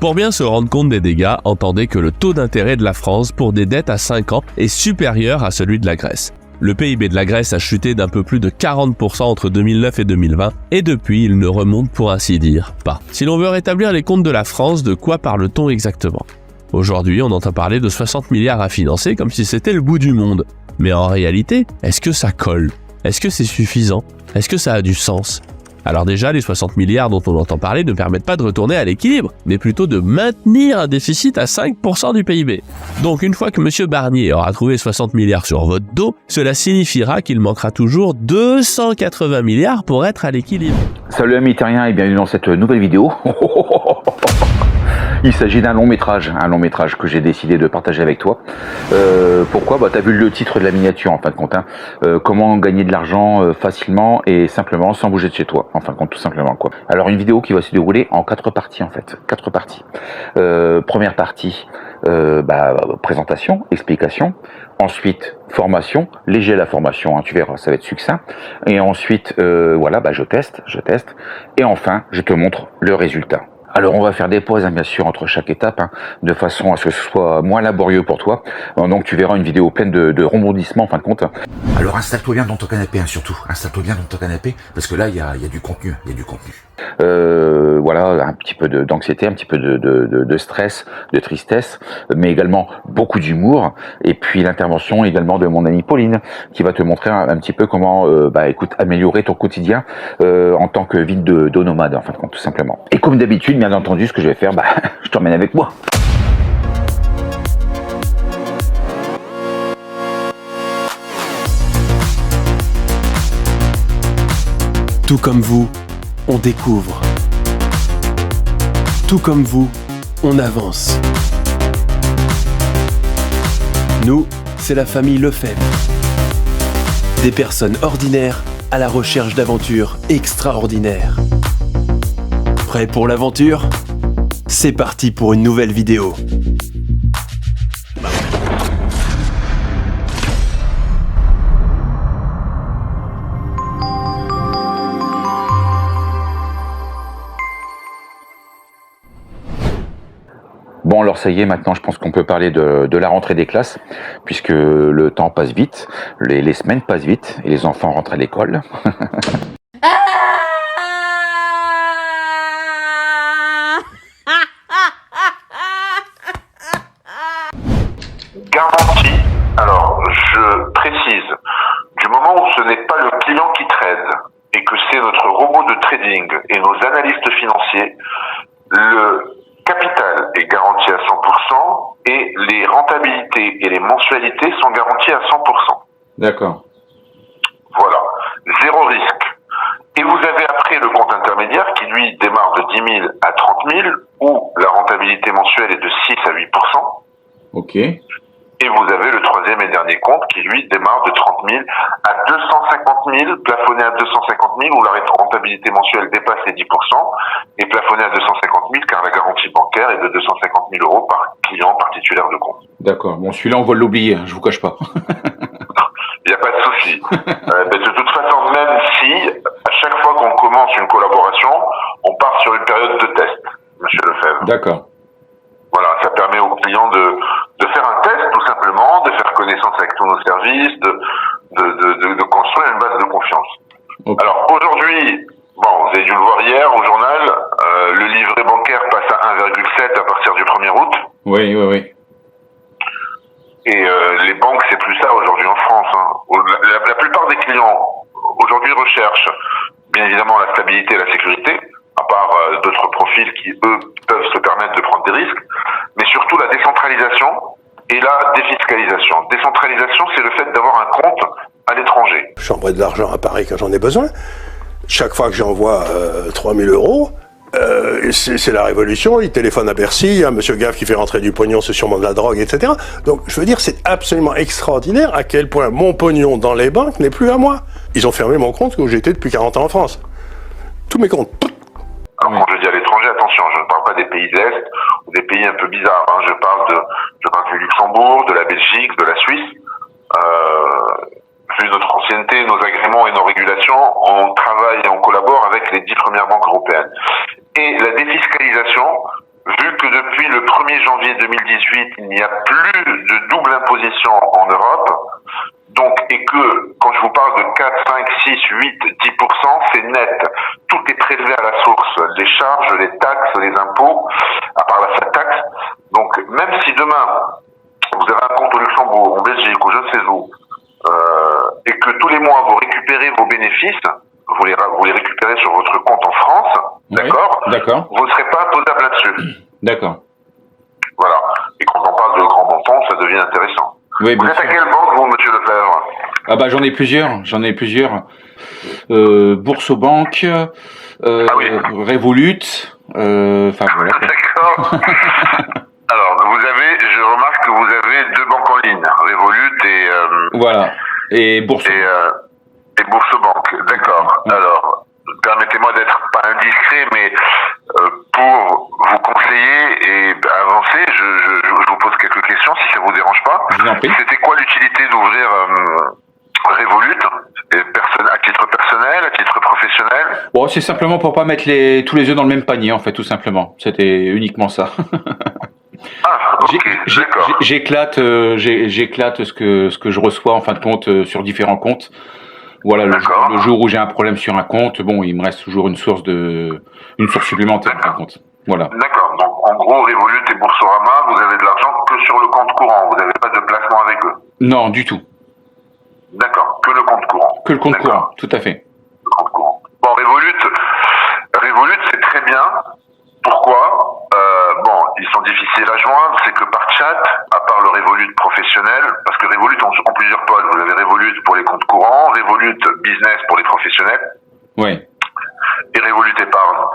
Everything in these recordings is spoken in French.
Pour bien se rendre compte des dégâts, entendez que le taux d'intérêt de la France pour des dettes à 5 ans est supérieur à celui de la Grèce. Le PIB de la Grèce a chuté d'un peu plus de 40% entre 2009 et 2020, et depuis, il ne remonte pour ainsi dire pas. Si l'on veut rétablir les comptes de la France, de quoi parle-t-on exactement ? Aujourd'hui, on entend parler de 60 milliards à financer comme si c'était le bout du monde. Mais en réalité, est-ce que ça colle ? Est-ce que c'est suffisant ? Est-ce que ça a du sens ? Alors déjà, les 60 milliards dont on entend parler ne permettent pas de retourner à l'équilibre, mais plutôt de maintenir un déficit à 5% du PIB. Donc une fois que M. Barnier aura trouvé 60 milliards sur votre dos, cela signifiera qu'il manquera toujours 280 milliards pour être à l'équilibre. Salut amis terriens et bienvenue dans cette nouvelle vidéo. Il s'agit d'un long métrage que j'ai décidé de partager avec toi. Pourquoi ? T'as vu le titre de la miniature en fin de compte. Comment gagner de l'argent facilement et simplement sans bouger de chez toi. En fin de compte, tout simplement quoi. Alors une vidéo qui va se dérouler en 4 parties en fait. 4 parties. Première partie, présentation, explication. Ensuite, formation, léger la formation, tu verras, ça va être succinct. Et ensuite, je teste. Et enfin, je te montre le résultat. Alors on va faire des pauses bien sûr entre chaque étape, de façon à ce que ce soit moins laborieux pour toi. Donc tu verras une vidéo pleine de rebondissements en fin de compte. Alors installe-toi bien dans ton canapé surtout, installe-toi bien dans ton canapé parce que là il y a du contenu, Un petit peu d'anxiété, un petit peu de stress, de tristesse, mais également beaucoup d'humour. Et puis l'intervention également de mon amie Pauline qui va te montrer un petit peu comment améliorer ton quotidien en tant que vie de nomade en fin de compte tout simplement. Et comme d'habitude, bien entendu, ce que je vais faire, je t'emmène avec moi. Tout comme vous, on découvre. Tout comme vous, on avance. Nous, c'est la famille Lefebvre. Des personnes ordinaires à la recherche d'aventures extraordinaires. Prêt pour l'aventure ? C'est parti pour une nouvelle vidéo. Bon alors ça y est, maintenant je pense qu'on peut parler de la rentrée des classes, puisque le temps passe vite, les semaines passent vite, et les enfants rentrent à l'école. Garantie, alors je précise, du moment où ce n'est pas le client qui trade et que c'est notre robot de trading et nos analystes financiers, le capital est garanti à 100% et les rentabilités et les mensualités sont garanties à 100%. D'accord. Voilà, zéro risque. Et vous avez après le compte intermédiaire qui lui démarre de 10 000 à 30 000 où la rentabilité mensuelle est de 6 à 8%. Ok. Et vous avez le troisième et dernier compte qui, lui, démarre de 30 000 à 250 000, plafonné à 250 000, où la rentabilité mensuelle dépasse les 10%, et plafonné à 250 000, car la garantie bancaire est de 250 000 euros par client, par titulaire de compte. D'accord. Bon, celui-là, on va l'oublier, je vous cache pas. Il n'y a pas de souci. De toute façon, même si, à chaque fois qu'on commence une collaboration, on part sur une période de test, monsieur Lefebvre. D'accord. Voilà, ça permet aux clients de faire un test tout simplement, de faire connaissance avec tous nos services, de construire une base de confiance. Okay. Alors aujourd'hui, vous avez dû le voir hier au journal, le livret bancaire passe à 1,7 à partir du 1er août. Oui. Et les banques, c'est plus ça aujourd'hui en France. La plupart des clients aujourd'hui recherchent bien évidemment la stabilité et la sécurité, à part d'autres profils qui, eux, peuvent se permettre de prendre des risques, mais surtout la décentralisation et la défiscalisation. Décentralisation, c'est le fait d'avoir un compte à l'étranger. J'envoie de l'argent à Paris quand j'en ai besoin. Chaque fois que j'envoie 3 000 euros, c'est la révolution. Il téléphone à Bercy, il y a monsieur Gaffe qui fait rentrer du pognon, c'est sûrement de la drogue, etc. Donc, je veux dire, c'est absolument extraordinaire à quel point mon pognon dans les banques n'est plus à moi. Ils ont fermé mon compte où j'étais depuis 40 ans en France. Tous mes comptes. Alors, quand je dis à l'étranger, attention, je ne parle pas des pays de l'Est ou des pays un peu bizarres. Je parle du Luxembourg, de la Belgique, de la Suisse. Vu notre ancienneté, nos agréments et nos régulations, on travaille et on collabore avec les 10 premières banques européennes. Et la défiscalisation, vu que depuis le 1er janvier 2018, il n'y a plus de double imposition en Europe. Donc, et que, quand je vous parle de 4, 5, 6, 8, 10%, c'est net. Tout est prélevé à la source. Les charges, les taxes, les impôts, à part la flat tax. Donc, même si demain, vous avez un compte au Luxembourg, en Belgique, ou je ne sais où, et que tous les mois, vous récupérez vos bénéfices, vous les récupérez sur votre compte en France, Oui, d'accord? d'accord. Vous ne serez pas imposable là-dessus. D'accord. Voilà. Et quand on parle de grands montants, ça devient intéressant. Oui, Vous bien êtes à sûr. quelle banque, vous, monsieur Lefebvre? Ah bah j'en ai plusieurs. Boursobank, Ah oui. Revolut, enfin voilà. quoi. D'accord. Alors, je remarque que vous avez deux banques en ligne, Revolut Voilà. Et Boursobank. et Boursobank. D'accord. Alors, permettez-moi d'être pas indiscret, mais pour vous conseiller et avancer, je vous pose quelques questions, si ça vous dérange pas. Je vous en prie. C'était quoi l'utilité d'ouvrir Revolut, à titre personnel, à titre professionnel? Bon, c'est simplement pour pas mettre tous les œufs dans le même panier, en fait, tout simplement. C'était uniquement ça. Ah, ok, d'accord. J'éclate ce que je reçois en fin de compte sur différents comptes. Voilà, le jour où j'ai un problème sur un compte, bon, il me reste toujours une source supplémentaire en fin de compte. Voilà. D'accord. Donc, en gros, Revolut et Boursorama, vous avez de l'argent que sur le compte courant. Vous n'avez pas de placement avec eux. Non, du tout. D'accord. Que le compte courant. Que le compte D'accord. courant, tout à fait. Le compte courant. Bon, Revolut, c'est très bien. Pourquoi? Bon, ils sont difficiles à joindre. C'est que par chat, à part le Revolut professionnel, parce que Revolut ont plusieurs pôles. Vous avez Revolut pour les comptes courants, Revolut Business pour les professionnels. Oui. Et Revolut Épargne.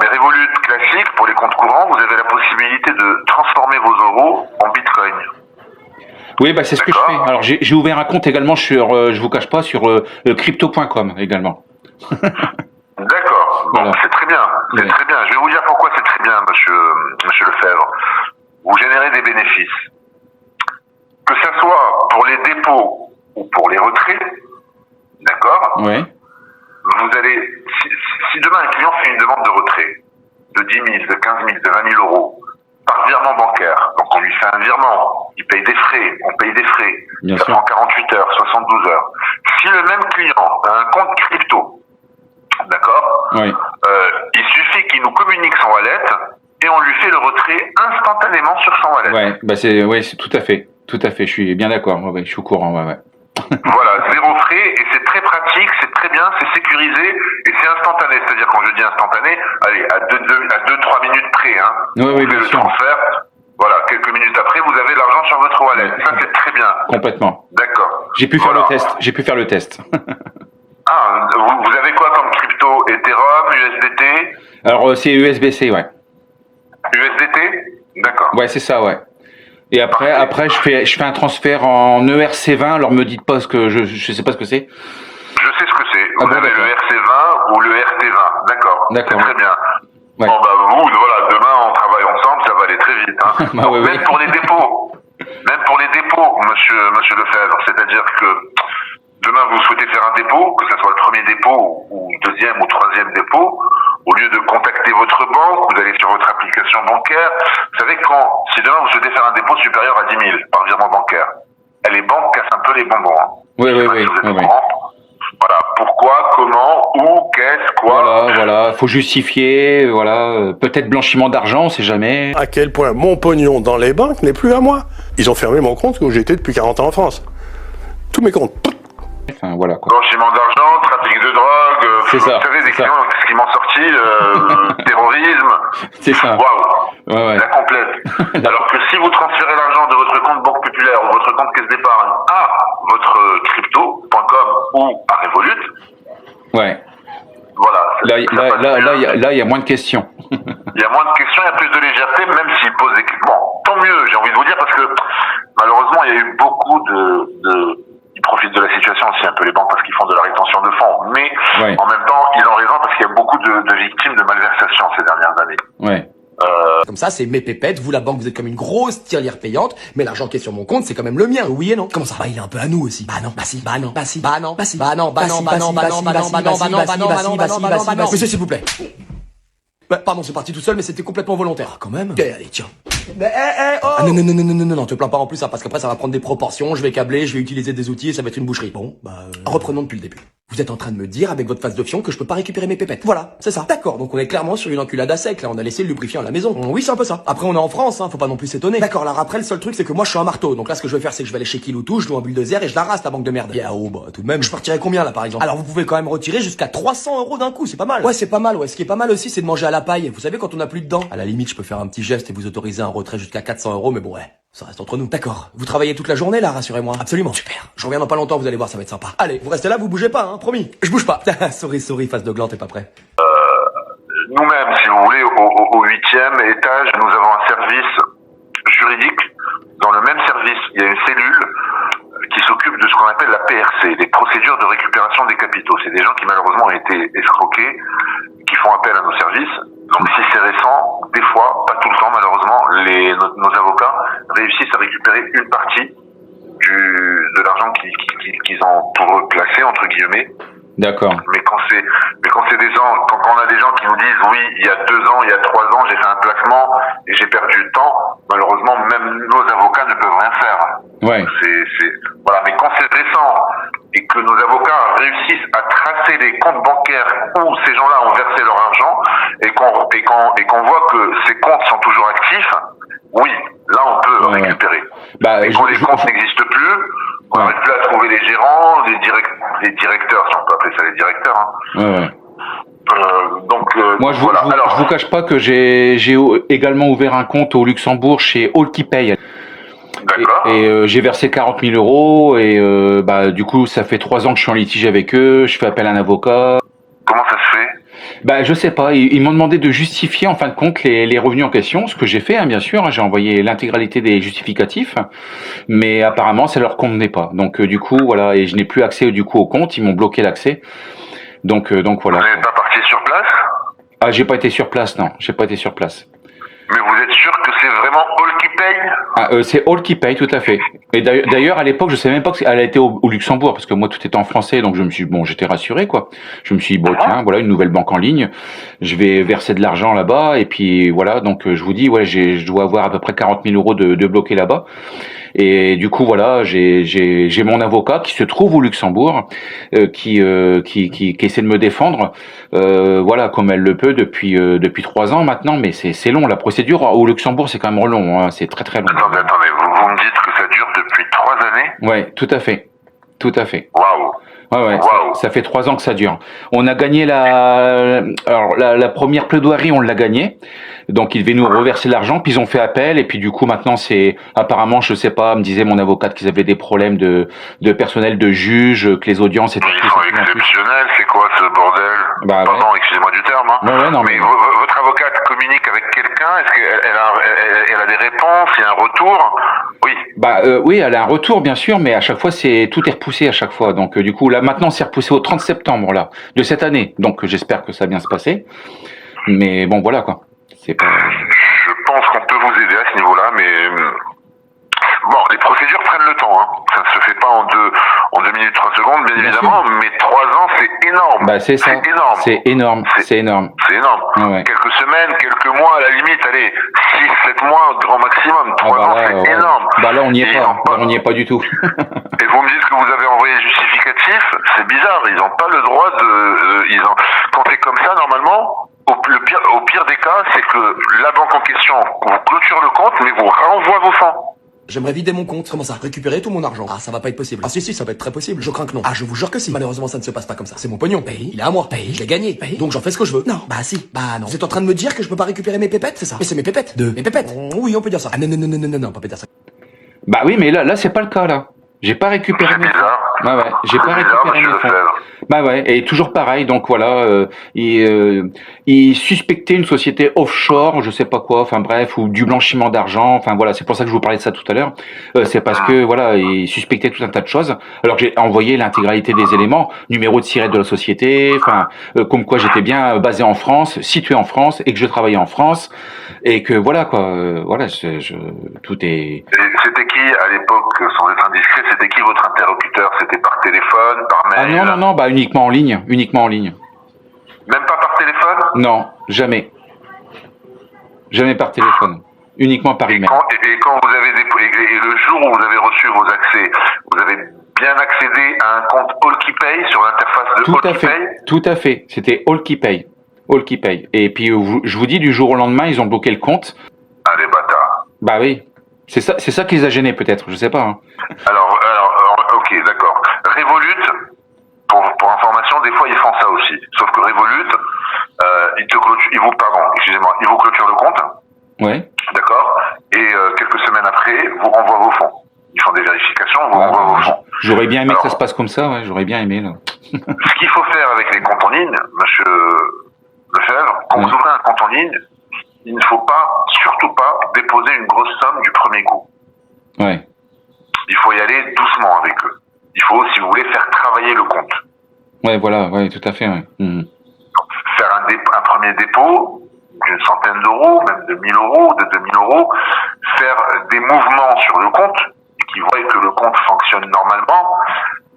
Mais Revolut classique, pour les comptes courants, vous avez la possibilité de transformer vos euros en Bitcoin. Oui, bah c'est ce que je fais. D'accord. Alors j'ai ouvert un compte également sur, je vous cache pas, sur crypto.com également. D'accord. Bon, Voilà. c'est très bien. C'est Oui. très bien. Je vais vous dire pourquoi c'est très bien, monsieur Lefebvre. Vous générez des bénéfices. Que ce soit pour les dépôts ou pour les retraits, d'accord? Oui. Vous allez, si demain un client fait une demande de retrait de 10 000, de 15 000, de 20 000 euros par virement bancaire, donc on lui fait un virement, il paye des frais, on paye des frais, Bien ça sûr. prend 48 heures, 72 heures. Si le même client a un compte crypto, d'accord, Oui. il suffit qu'il nous communique son wallet et on lui fait le retrait instantanément sur son wallet. Ouais, bah c'est tout à fait. Tout à fait, je suis bien d'accord. Ouais, je suis au courant, ouais. Voilà, zéro frais, et c'est très pratique, c'est très bien, c'est sécurisé, et c'est instantané. C'est-à-dire, quand je dis instantané, allez, à 2-3 minutes près, hein. Oui, Vous oui, faites bien le sûr. transfert, voilà, quelques minutes après, vous avez l'argent sur votre wallet. Ouais. Ça, c'est très bien. Complètement. D'accord. J'ai pu Voilà. faire le test. Ah, vous avez quoi comme crypto? Ethereum, USDT? Alors c'est USBC, ouais. USDT? D'accord. Ouais, c'est ça, ouais. Et après je fais un transfert en ERC20. Alors me dites pas ce que je sais pas ce que c'est. Je sais ce que c'est. Ah Vous bon, avez d'accord. le RC20 ou le RT20. D'accord. D'accord. C'est très bien. Ouais. Bon, bah, voilà, demain, on travaille ensemble, ça va aller très vite, hein. Bah, Donc, ouais, même ouais. pour les dépôts, monsieur Lefebvre, c'est-à-dire que demain, vous souhaitez faire un dépôt, que ce soit le premier dépôt ou deuxième ou troisième dépôt, au lieu de contacter votre banque, vous allez sur votre application bancaire. Vous savez, si demain vous souhaitez faire un dépôt supérieur à 10 000 par virement bancaire, les banques cassent un peu les bonbons, hein. Oui, Je sais pas si vous êtes au courant. Voilà, pourquoi, comment, où, qu'est-ce, quoi. Voilà, faut justifier, voilà, peut-être blanchiment d'argent, on sait jamais. À quel point mon pognon dans les banques n'est plus à moi. Ils ont fermé mon compte où j'étais depuis 40 ans en France. Tous mes comptes. Enfin voilà quoi. Blanchiment d'argent, trafic de drogue, C'est vous ça, savez, des c'est ça. clients qui m'ont sorti, terrorisme. C'est ça. Waouh, Ouais. la complète. Alors que si vous transférez l'argent de votre compte Banque Populaire ou votre compte Caisse d'épargne à votre crypto.com ou à Revolut, Ouais. voilà. Là, il il y a moins de questions. y a moins de questions, il y a plus de légèreté, même s'ils posent des questions. Bon, tant mieux, j'ai envie de vous dire, parce que malheureusement, il y a eu beaucoup ils profitent de la situation aussi, un peu les banques, parce qu'ils font de la rétention de fonds. Mais Ouais. en même temps, ils ont raison, parce qu'il y a beaucoup de victimes de malversation ces dernières années. Ouais. Comme ça, c'est mes pépettes, vous la banque, vous êtes comme une grosse tirelire payante, mais l'argent qui est sur mon compte, c'est quand même le mien, oui et non. Comment ça? Bah, il est un peu à nous aussi. Bah non, bah si, bah non, bah si, bah non, bah si, bah non, bah non, bah non, bah non, bah non, bah non, bah non, bah non, bah non, bah non, bah non, bah non, bah non, monsieur, s'il vous plaît. Bah, pardon, c'est parti tout seul, mais c'était complètement volontaire. Ah, quand même. Allez, tiens. Mais, oh. Ah non, non, te plains pas en plus, hein, parce qu'après ça va prendre des proportions, je vais câbler, je vais utiliser des outils et ça va être une boucherie. Bon, reprenons depuis le début. Vous êtes en train de me dire, avec votre face de fion, que je peux pas récupérer mes pépettes. Voilà, c'est ça. D'accord, donc on est clairement sur une enculade à sec, là, on a laissé le lubrifiant à la maison. Oui, c'est un peu ça. Après, on est en France, hein, faut pas non plus s'étonner. D'accord, alors après, le seul truc, c'est que moi, je suis un marteau. Donc là, ce que je vais faire, c'est que je vais aller chez Kiloutou, je loue un bulldozer et je la rase, ta banque de merde. Tout de même, je partirais combien, là, par exemple? Alors, vous pouvez quand même retirer jusqu'à 300 € d'un coup, c'est pas mal. Ouais, c'est pas mal, ouais. Ce qui est pas mal aussi, c'est de manger à la paille. Vous savez, quand on a plus de dents. À la limite, je peux faire un petit geste et vous autoriser un retrait jusqu'à 400 €, mais bon, ouais. Ça reste entre nous. D'accord. Vous travaillez toute la journée, là, rassurez-moi. Absolument. Super. Je reviens dans pas longtemps, vous allez voir, ça va être sympa. Allez, vous restez là, vous bougez pas, hein, promis. Je bouge pas. Souris, face de gland, t'es pas prêt. Nous-mêmes, si vous voulez, au 8e étage, nous avons un service juridique. Dans le même service, il y a une cellule qui s'occupe de ce qu'on appelle la PRC, les procédures de récupération des capitaux. C'est des gens qui malheureusement ont été escroqués, qui font appel à nos services. Donc si c'est récent, des fois, pas tout le temps malheureusement, nos avocats réussissent à récupérer une partie de l'argent qu'ils ont pour eux placé, entre guillemets. D'accord. Mais quand c'est des gens, quand on a des gens qui nous disent oui, il y a 2 ans, il y a 3 ans, j'ai fait un placement et j'ai perdu le temps, malheureusement même nos avocats ne peuvent rien faire. Ouais. Voilà, mais quand c'est récent et que nos avocats réussissent à tracer les comptes bancaires où ces gens-là ont versé leur argent et qu'on voit que ces comptes sont toujours actifs, oui, là on peut récupérer. Bah, et quand les comptes n'existent plus, on n'arrive plus à trouver les gérants, les directeurs, si on peut appeler ça les directeurs. Hein. Moi, je voilà. vous cache pas que j'ai également ouvert un compte au Luxembourg chez AllKeyPay. D'accord. Et j'ai versé 40 000 € et du coup, ça fait 3 ans que je suis en litige avec eux. Je fais appel à un avocat. Comment ça se fait? Je sais pas. Ils m'ont demandé de justifier en fin de compte les revenus en question, ce que j'ai fait, hein, bien sûr. Hein, j'ai envoyé l'intégralité des justificatifs, mais apparemment, ça leur convenait pas. Donc du coup, voilà, et je n'ai plus accès du coup au compte. Ils m'ont bloqué l'accès. Donc voilà. Vous n'êtes pas parti sur place? Ah, j'ai pas été sur place, non. J'ai pas été sur place. Mais vous êtes sûr que c'est vraiment AllKeyPay? C'est AllKeyPay, tout à fait. Et d'ailleurs, à l'époque, je savais même pas qu'elle a été au Luxembourg, parce que moi, tout était en français, donc j'étais rassuré, quoi. Je me suis dit, tiens, voilà, une nouvelle banque en ligne. Je vais verser de l'argent là-bas, et puis voilà, donc je vous dis, ouais, je dois avoir à peu près 40 000 € de bloqués là-bas. Et du coup, voilà, j'ai mon avocat qui se trouve au Luxembourg, qui essaie de me défendre, voilà, comme elle le peut depuis 3 ans maintenant, mais c'est long. La procédure au Luxembourg, c'est quand même long, hein, c'est très très long. Attendez, vous me dites que ça dure depuis 3 années? Ouais, tout à fait. Waouh. Ouais, ça fait 3 ans que ça dure. On a gagné la première plaidoirie, on l'a gagnée. Donc ils devaient nous reverser l'argent, puis ils ont fait appel, et puis du coup maintenant c'est apparemment, je sais pas, me disait mon avocate qu'ils avaient des problèmes de personnel, de juge, que les audiences étaient Ils sont exceptionnels, c'est quoi ce bordel? Pardon, excusez-moi du terme. Hein. Ouais, non, mais votre avocate communique avec quelqu'un? Est-ce qu'elle a des réponses? Il y a un retour? Oui. Oui, elle a un retour bien sûr, mais à chaque fois tout est repoussé à chaque fois. Donc du coup là maintenant c'est repoussé au 30 septembre là de cette année. Donc j'espère que ça va bien se passer. Mais bon voilà quoi. C'est pas... Je pense qu'on peut vous aider à ce niveau-là, mais bon, les procédures prennent le temps. Hein. Ça ne se fait pas en 2 minutes 30 secondes, bien évidemment, mais 3 ans, c'est énorme. C'est ça. Énorme. C'est énorme. C'est énorme. Ouais. Quelques semaines, quelques mois, à la limite, allez, 6-7 mois, grand maximum. 3 ans, c'est énorme. Là, on n'y est pas. On n'y est pas du tout. Et vous me dites que vous avez envoyé justificatif, c'est bizarre. Ils n'ont pas le droit quand c'est comme ça, normalement, au pire des cas, c'est que la banque en question vous clôture le compte, mais vous renvoie vos fonds. J'aimerais vider mon compte. Comment ça? Récupérer tout mon argent. Ah, ça va pas être possible. Ah si, ça va être très possible. Je crains que non. Ah, je vous jure que si. Malheureusement, ça ne se passe pas comme ça. C'est mon pognon. Paye. Il est à moi. Paye. Je l'ai gagné. Paye. Donc j'en fais ce que je veux. Non. Bah si. Bah non. Vous êtes en train de me dire que je peux pas récupérer mes pépettes, c'est ça? Mais c'est mes pépettes. Mes pépettes. Oui, on peut dire ça. Ah non, pas dire ça. Bah oui, mais là c'est pas le cas là. J'ai pas récupéré mes fonds. Ouais, j'ai pas récupéré mes fonds. Et toujours pareil, donc voilà, il suspectait une société offshore, je sais pas quoi, enfin bref, ou du blanchiment d'argent, enfin voilà, c'est pour ça que je vous parlais de ça tout à l'heure. C'est parce que voilà, il suspectait tout un tas de choses. Alors j'ai envoyé l'intégralité des éléments, numéro de SIRET de la société, enfin comme quoi j'étais bien basé en France, situé en France, et que je travaillais en France, et que voilà quoi, voilà, tout est. Et c'était qui à l'époque, sans être indiscret, c'était qui votre interlocuteur? C'était par téléphone, par mail? Ah non, uniquement en ligne. Même pas par téléphone? Non, jamais. Jamais par téléphone. Uniquement par email. Et quand vous avez et le jour où vous avez reçu vos accès, vous avez bien accédé à un compte AllKeyPay sur l'interface de AllKeyPay? Tout à fait. C'était AllKeyPay. AllKeyPay. Et puis, je vous dis, du jour au lendemain, ils ont bloqué le compte. Ah, les bâtards. Bah oui. C'est ça qui les a gênés, peut-être. Je sais pas. Hein. Alors, ok, d'accord. Revolut, pour information, des fois, ils font ça aussi. Sauf que Revolut, ils vous clôturent le compte. Ouais. D'accord. Et quelques semaines après, vous renvoient vos fonds. Ils font des vérifications, vous renvoient vos fonds. J'aurais bien aimé que ça se passe comme ça, ouais. J'aurais bien aimé, là. Ce qu'il faut faire avec les comptes en ligne, monsieur Lefebvre, quand vous ouvrez un compte en ligne, il ne faut pas, surtout pas, déposer une grosse somme du premier coup. Ouais. Il faut y aller doucement avec eux. Il faut, si vous voulez, faire travailler le compte. Ouais, voilà, ouais, tout à fait, ouais. Faire un premier dépôt d'une centaine d'euros, même de 1000 euros, de 2000 euros, faire des mouvements sur le compte qui voient que le compte fonctionne normalement.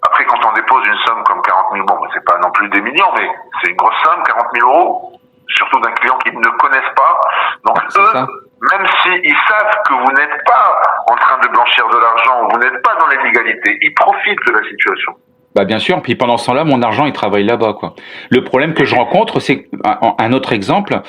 Après, quand on dépose une somme comme 40 000, bon, c'est pas non plus des millions, mais c'est une grosse somme, 40 000 euros, surtout d'un client qu'ils ne connaissent pas. Donc eux, même s'ils savent que vous n'êtes pas en train de blanchir de l'argent, vous n'êtes pas dans l'illégalité, ils profitent de la situation. Bah bien sûr, puis pendant ce temps-là, mon argent, il travaille là-bas, quoi. Le problème que je rencontre, c'est un autre exemple.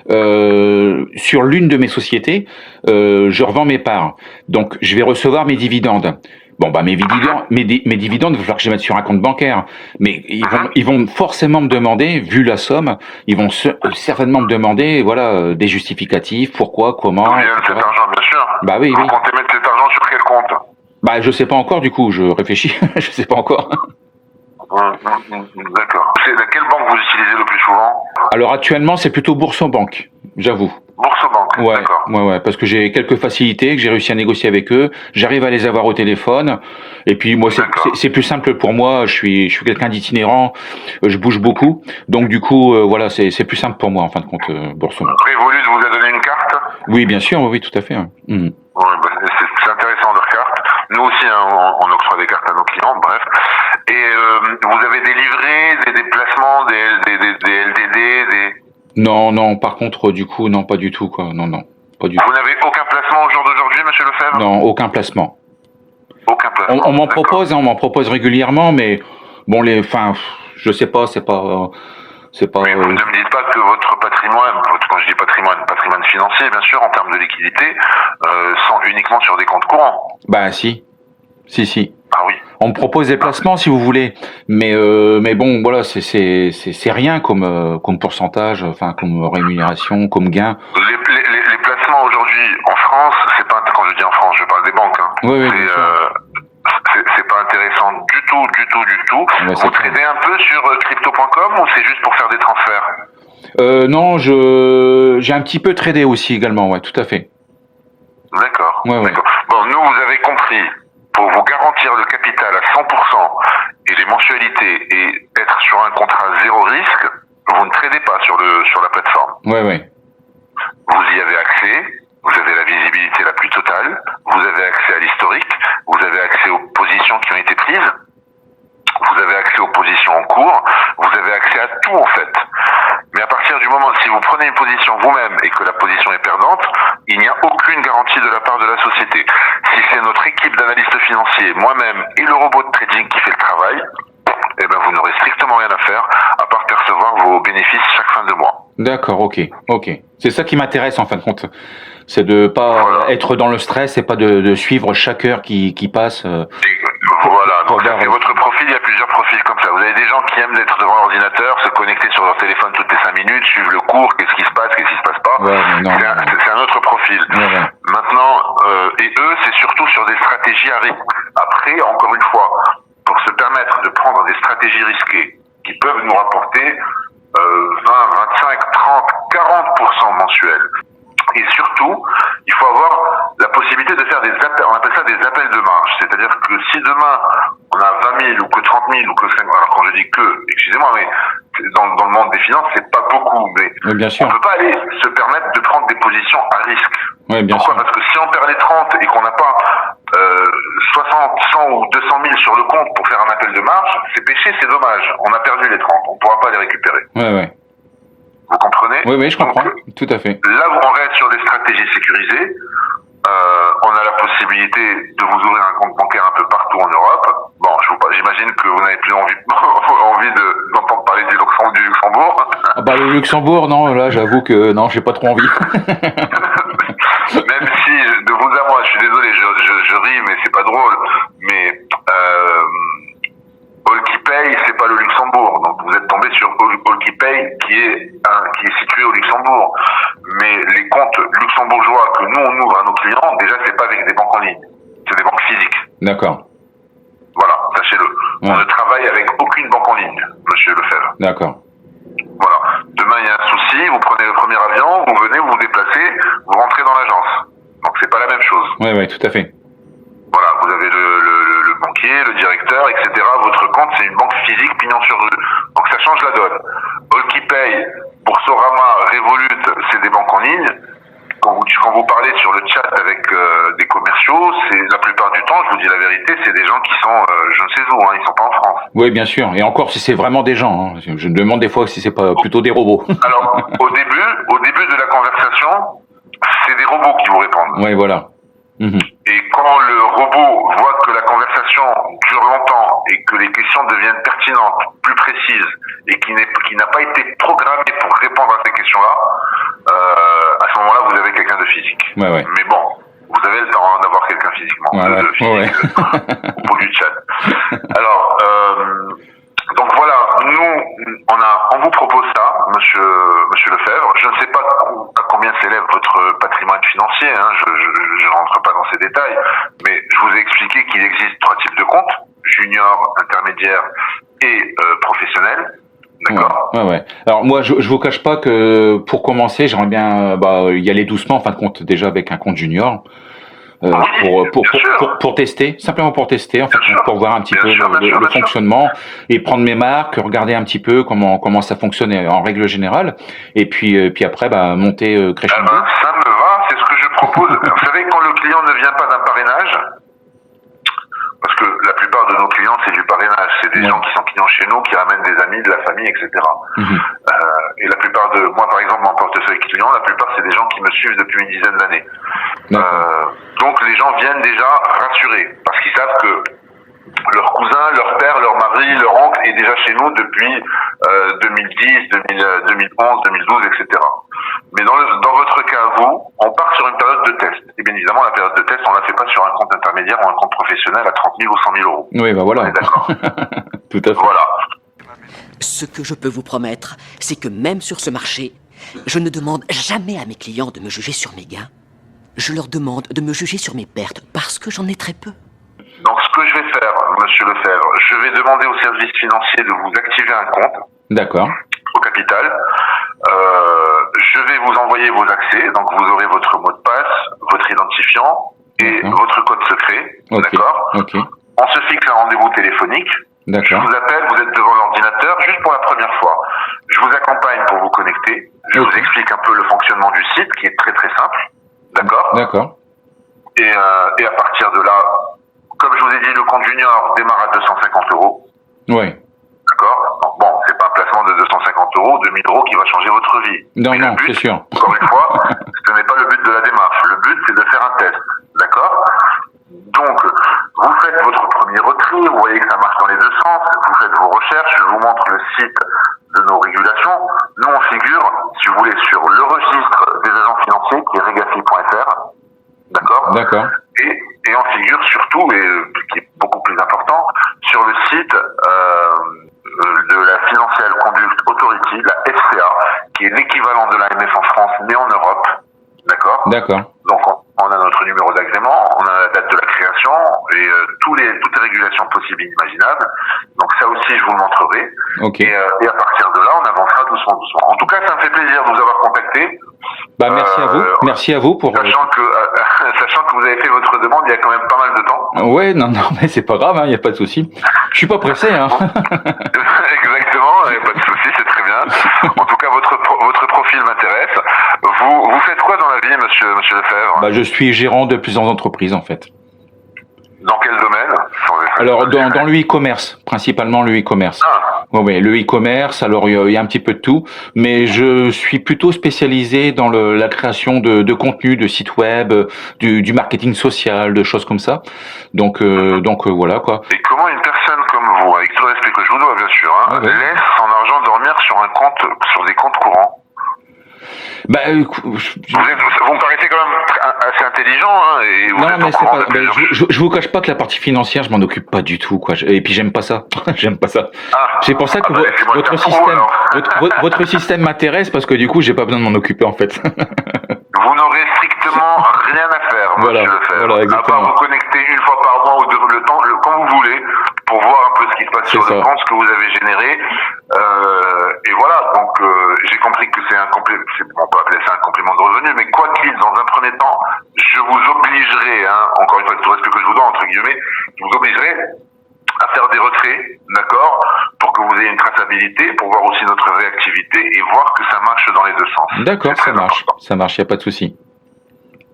Sur l'une de mes sociétés, je revends mes parts. Donc, je vais recevoir mes dividendes. Bon, bah mes dividendes, il va falloir que je les mette sur un compte bancaire. Mais ils vont forcément me demander, vu la somme, ils vont certainement me demander, voilà, des justificatifs, pourquoi, comment. D'où vient cet argent, bien sûr. Bah oui, oui. Vous comptez mettre cet argent sur quel compte? Bah, je sais pas encore, du coup, je réfléchis. Je sais pas encore. D'accord. Quelle banque vous utilisez le plus souvent? Alors, actuellement, c'est plutôt Boursorama, j'avoue. Boursorama, ouais, d'accord. Ouais, parce que j'ai quelques facilités, que j'ai réussi à négocier avec eux. J'arrive à les avoir au téléphone. Et puis, moi, c'est plus simple pour moi. Je suis quelqu'un d'itinérant. Je bouge beaucoup. Donc, du coup, voilà, c'est plus simple pour moi, en fin de compte, Boursorama. Revolut vous a donné une carte? Oui, bien sûr, oui, tout à fait. Ouais, bah, c'est intéressant leur carte. Nous aussi, hein, on octroie des cartes à nos clients, bref. Et vous avez des livrets, des déplacements, des LDD, des... Non, par contre, du coup, non, pas du tout, quoi. Non, pas du tout. Vous n'avez aucun placement au jour d'aujourd'hui, monsieur Lefebvre? Non, aucun placement. Aucun placement. On m'en propose régulièrement, mais bon, je sais pas, c'est pas... Mais vous ne me dites pas que votre patrimoine, quand je dis patrimoine financier, bien sûr, en termes de liquidité, sont uniquement sur des comptes courants. Bah si. Ah oui. On me propose des placements si vous voulez, mais bon, voilà, c'est rien comme pourcentage, enfin comme rémunération, comme gain. Les placements aujourd'hui en France, c'est pas, quand je dis en France, je parle des banques. Hein. Oui, c'est pas intéressant du tout. Ouais, vous tradez un peu sur crypto.com ou c'est juste pour faire des transferts? Non, j'ai un petit peu tradé aussi également, ouais, tout à fait. D'accord. Ouais. D'accord. Bon, nous, vous avez compris, pour vous garantir le capital à 100% et les mensualités et être sur un contrat zéro risque, vous ne tradez pas sur la plateforme. Ouais. Vous y avez accès, vous avez la visibilité la plus totale, vous avez accès à l'historique, vous avez accès aux positions qui ont été prises, vous avez accès aux positions en cours, vous avez accès à tout en fait. Mais à partir du moment, si vous prenez une position vous-même et que la position est perdante, il n'y a aucune garantie de la part de la société. Si c'est notre équipe d'analystes financiers, moi-même et le robot de trading qui fait le travail, eh ben vous n'aurez strictement rien à faire à part percevoir vos bénéfices chaque fin de mois. D'accord, ok. C'est ça qui m'intéresse en fin de compte. C'est de pas être dans le stress et pas de suivre chaque heure qui passe. Voilà, donc ça, c'est votre profil, il y a plusieurs profils comme ça. Vous avez des gens qui aiment être devant l'ordinateur, se connecter sur leur téléphone toutes les 5 minutes, suivre le cours, qu'est-ce qui se passe pas. C'est un autre profil. Ouais. Maintenant, et eux, c'est surtout sur des stratégies à risque. Après, encore une fois, pour se permettre de prendre des stratégies risquées qui peuvent nous rapporter 20, 25, 30, 40% mensuels. Et surtout, il faut avoir la possibilité de faire des appels, on appelle ça des appels de marge. C'est-à-dire que si demain, on a 20 000 ou que 30 000 ou que 5 000, alors quand je dis que, excusez-moi, mais dans le monde des finances, c'est pas beaucoup, mais bien sûr. On peut pas aller se permettre de prendre des positions à risque. Ouais, bien Pourquoi? sûr. Parce que si on perd les 30 et qu'on n'a pas 60, 100 ou 200 000 sur le compte pour faire un appel de marge, c'est péché, c'est dommage. On a perdu les 30, on pourra pas les récupérer. Ouais. Vous comprenez? Oui, je comprends. Donc, Tout à fait. là, on reste sur des stratégies sécurisées. On a la possibilité de vous ouvrir un compte bancaire un peu partout en Europe. Bon, j'imagine que vous n'avez plus envie d'entendre parler du Luxembourg. Ah bah, le Luxembourg, non, là, j'avoue que non, j'ai pas trop envie. Même si, de vous à moi, je suis désolé, je ris, mais c'est pas drôle. Mais AllKeyPay, c'est pas le Luxembourg. Donc vous êtes tombé sur AllKeyPay qui est situé au Luxembourg. Mais les comptes luxembourgeois que nous on ouvre à nos clients, déjà c'est pas avec des banques en ligne, c'est des banques physiques. D'accord. Voilà, sachez-le. Ouais. On ne travaille avec aucune banque en ligne, monsieur Lefebvre. D'accord. Voilà. Demain il y a un souci, vous prenez le premier avion, vous venez, vous vous déplacez, vous rentrez dans l'agence. Donc c'est pas la même chose. Oui, tout à fait. Voilà, vous avez le banquier, le directeur, etc. Votre compte, c'est une banque physique, pignon sur rue. Donc ça change la donne. AllKeyPay, Boursorama, Revolut, c'est des banques en ligne. Quand vous parlez sur le chat avec des commerciaux, c'est la plupart du temps, je vous dis la vérité, c'est des gens qui sont, je ne sais où, hein, ils sont pas en France. Oui, bien sûr. Et encore, si c'est vraiment des gens. Hein. Je me demande des fois si c'est pas plutôt des robots. Alors, au début de la conversation, c'est des robots qui vous répondent. Oui, voilà. Mhm. Et quand le robot voit que la conversation dure longtemps et que les questions deviennent pertinentes, plus précises, et qui n'a pas été programmé pour répondre à ces questions-là, à ce moment-là, vous avez quelqu'un de physique. Ouais. Mais bon, vous avez le temps d'avoir quelqu'un physiquement, de physique, au bout du chat. Alors, donc voilà, nous, on vous propose ça, monsieur Lefebvre. Je ne sais pas à combien s'élève votre patrimoine financier, hein, je n'entre pas dans ces détails, mais je vous ai expliqué qu'il existe 3 types de comptes, junior, intermédiaire et professionnel. D'accord. Ouais. Alors moi, je vous cache pas que pour commencer, j'aimerais bien y aller doucement, en fin de compte, déjà avec un compte junior. Pour tester, simplement pour tester, en fait, pour voir un petit peu le fonctionnement et prendre mes marques, regarder un petit peu comment ça fonctionne en règle générale, et puis après monter crescendo. Ça me va, c'est ce que je propose. Vous savez, quand le client ne vient pas d'un parrainage, parce que la plupart de nos clients c'est du parrainage, c'est des gens qui sont clients chez nous, qui ramènent des amis, de la famille, etc. Et la plupart de moi, par exemple, mon portefeuille client, la plupart c'est des gens qui me suivent depuis une dizaine d'années. Donc les gens viennent déjà rassurés, parce qu'ils savent que leur cousin, leur père, leur mari, leur oncle est déjà chez nous depuis 2010, 2011, 2012, etc. Mais dans votre cas, vous, on part sur une période de test. Et bien évidemment, la période de test, on la fait pas sur un compte intermédiaire ou un compte professionnel à 30 000 ou 100 000 euros. Oui, voilà. On est d'accord. Tout à fait. Voilà. Ce que je peux vous promettre, c'est que même sur ce marché, je ne demande jamais à mes clients de me juger sur mes gains. Je leur demande de me juger sur mes pertes, parce que j'en ai très peu. Donc ce que je vais faire, monsieur Lefebvre, je vais demander au service financier de vous activer un compte. D'accord. Au capital. Je vais vous envoyer vos accès, donc vous aurez votre mot de passe, votre identifiant et votre code secret. D'accord. On se fixe un rendez-vous téléphonique. Je vous appelle, vous êtes devant l'ordinateur, juste pour la première fois. Je vous accompagne pour vous connecter. Je vous explique un peu le fonctionnement du site, qui est très très simple. D'accord. Et à partir de là, comme je vous ai dit, le compte junior démarre à 250 euros. Oui. D'accord. Donc, bon, c'est pas un placement de 250 euros, 2000 euros qui va changer votre vie. Non, c'est sûr. Encore une fois, ce n'est pas le but de la démarche. Le but, c'est de faire un test. D'accord. Donc, vous faites votre premier retrait, vous voyez que ça marche dans les deux sens, vous faites vos recherches, je vous montre le site de nos régulations. Nous, on figure, si vous voulez, sur le registre des agents financiers, qui est regafi.fr. D'accord. Et on figure surtout, et qui est beaucoup plus important, sur le site de la Financial Conduct Authority, la FCA, qui est l'équivalent de l'AMF en France, mais en Europe. D'accord. Donc on a notre numéro d'agrément, on a la date de la création et toutes les régulations possibles et imaginables. Donc ça aussi, je vous le montrerai. Et à partir de là, on avancera doucement. En tout cas, ça me fait plaisir de vous avoir contacté. Merci à vous pour. Sachant que vous avez fait votre demande il y a quand même pas mal de temps. Ouais, non, mais c'est pas grave, il n'y a pas de souci. Je suis pas pressé, hein. Exactement, il n'y a pas de souci, c'est très bien. En tout cas, votre profil m'intéresse. Vous faites quoi dans la vie, monsieur Lefebvre? Je suis gérant de plusieurs entreprises, en fait. Dans quel domaine? Alors, dans le e-commerce, principalement le e-commerce. Ouais, le e-commerce, alors il y a un petit peu de tout, mais je suis plutôt spécialisé dans la création de contenu, de sites web, du marketing social, de choses comme ça. Donc voilà quoi. Et comment une personne comme vous, avec tout le respect que je vous dois bien sûr, hein, Ouais. laisse son argent dormir sur un compte, sur des comptes courants? Bah, Vous me paraissez quand même assez intelligent, hein, et vous non, êtes mais au c'est courant pas. de Mais plusieurs- je vous cache pas que la partie financière, je m'en occupe pas du tout, quoi. Et puis j'aime pas ça. J'aime pas ça. Ah. C'est pour ça que Ah bah, laissez-moi votre le faire pour système, vous, alors. votre système m'intéresse parce que du coup, j'ai pas besoin de m'en occuper en fait. Vous n'aurez strictement rien à faire, Voilà, monsieur Lefebvre. voilà, exactement. À part vous connecter une fois par mois ou quand vous voulez, pour voir un peu ce qui se passe C'est sur le ça. compte, ce que vous avez généré. Et voilà, donc j'ai compris que c'est on peut appeler ça un complément de revenu, mais quoi qu'il, dans un premier temps, je vous obligerai, hein, encore une fois, tout le respect que je vous dois, entre guillemets, je vous obligerai à faire des retraits, d'accord, pour que vous ayez une traçabilité, pour voir aussi notre réactivité et voir que ça marche dans les deux sens. D'accord, C'est très important. ça marche, y a pas de souci.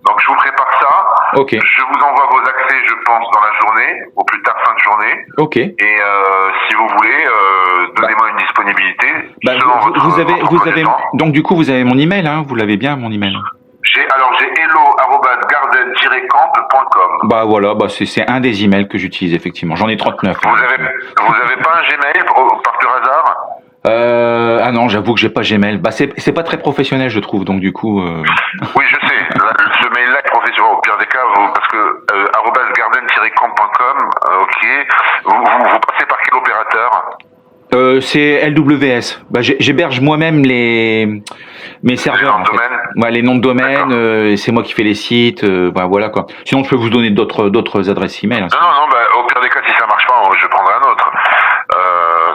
Donc je vous prépare ça. Ok, Je vous envoie vos accès, je pense, dans la journée, au plus tard fin de journée. ok. Et si vous voulez, donnez-moi une disponibilité. Bah, selon votre vous avez, emploi du temps. donc du coup, vous avez mon email, hein. Vous l'avez bien, mon email. J'ai hello@garden-camp.com. Bah voilà, bah c'est un des emails que j'utilise effectivement. J'en ai 39. Vous avez pas un Gmail par pur hasard? Ah non, j'avoue que j'ai pas Gmail. Bah c'est pas très professionnel, je trouve. Donc du coup. Oui, je sais. Là, ce mail-là est professionnel. Au pire des cas, parce que @garden-camp.com, ok. Vous passez par quel opérateur? C'est LWS. Bah, j'héberge moi-même mes serveurs. noms de domaine. Ouais, les noms de domaine, c'est moi qui fais les sites. Bah, voilà quoi. Sinon, je peux vous donner d'autres adresses email. Hein. Non, bah, au pire des cas, si ça marche pas, je prendrai un autre.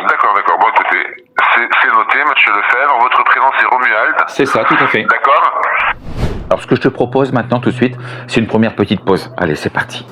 D'accord. Bon, écoutez, c'est noté, monsieur Lefebvre. Votre prénom, c'est Romuald. C'est ça, tout à fait. D'accord. Alors ce que je te propose maintenant tout de suite, c'est une première petite pause. Allez, c'est parti.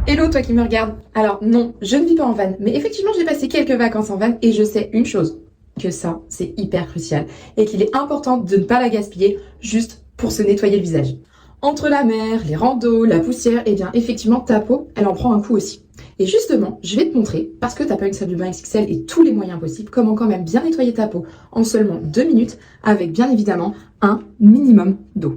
Hello toi qui me regarde. Alors non, je ne vis pas en van, mais effectivement j'ai passé quelques vacances en van et je sais une chose, que ça c'est hyper crucial et qu'il est important de ne pas la gaspiller juste pour se nettoyer le visage. Entre la mer, les randos, la poussière, et bien effectivement ta peau, elle en prend un coup aussi. Et justement, je vais te montrer, parce que t'as pas une salle de bain XXL et tous les moyens possibles, comment quand même bien nettoyer ta peau en seulement 2 minutes avec bien évidemment un minimum d'eau.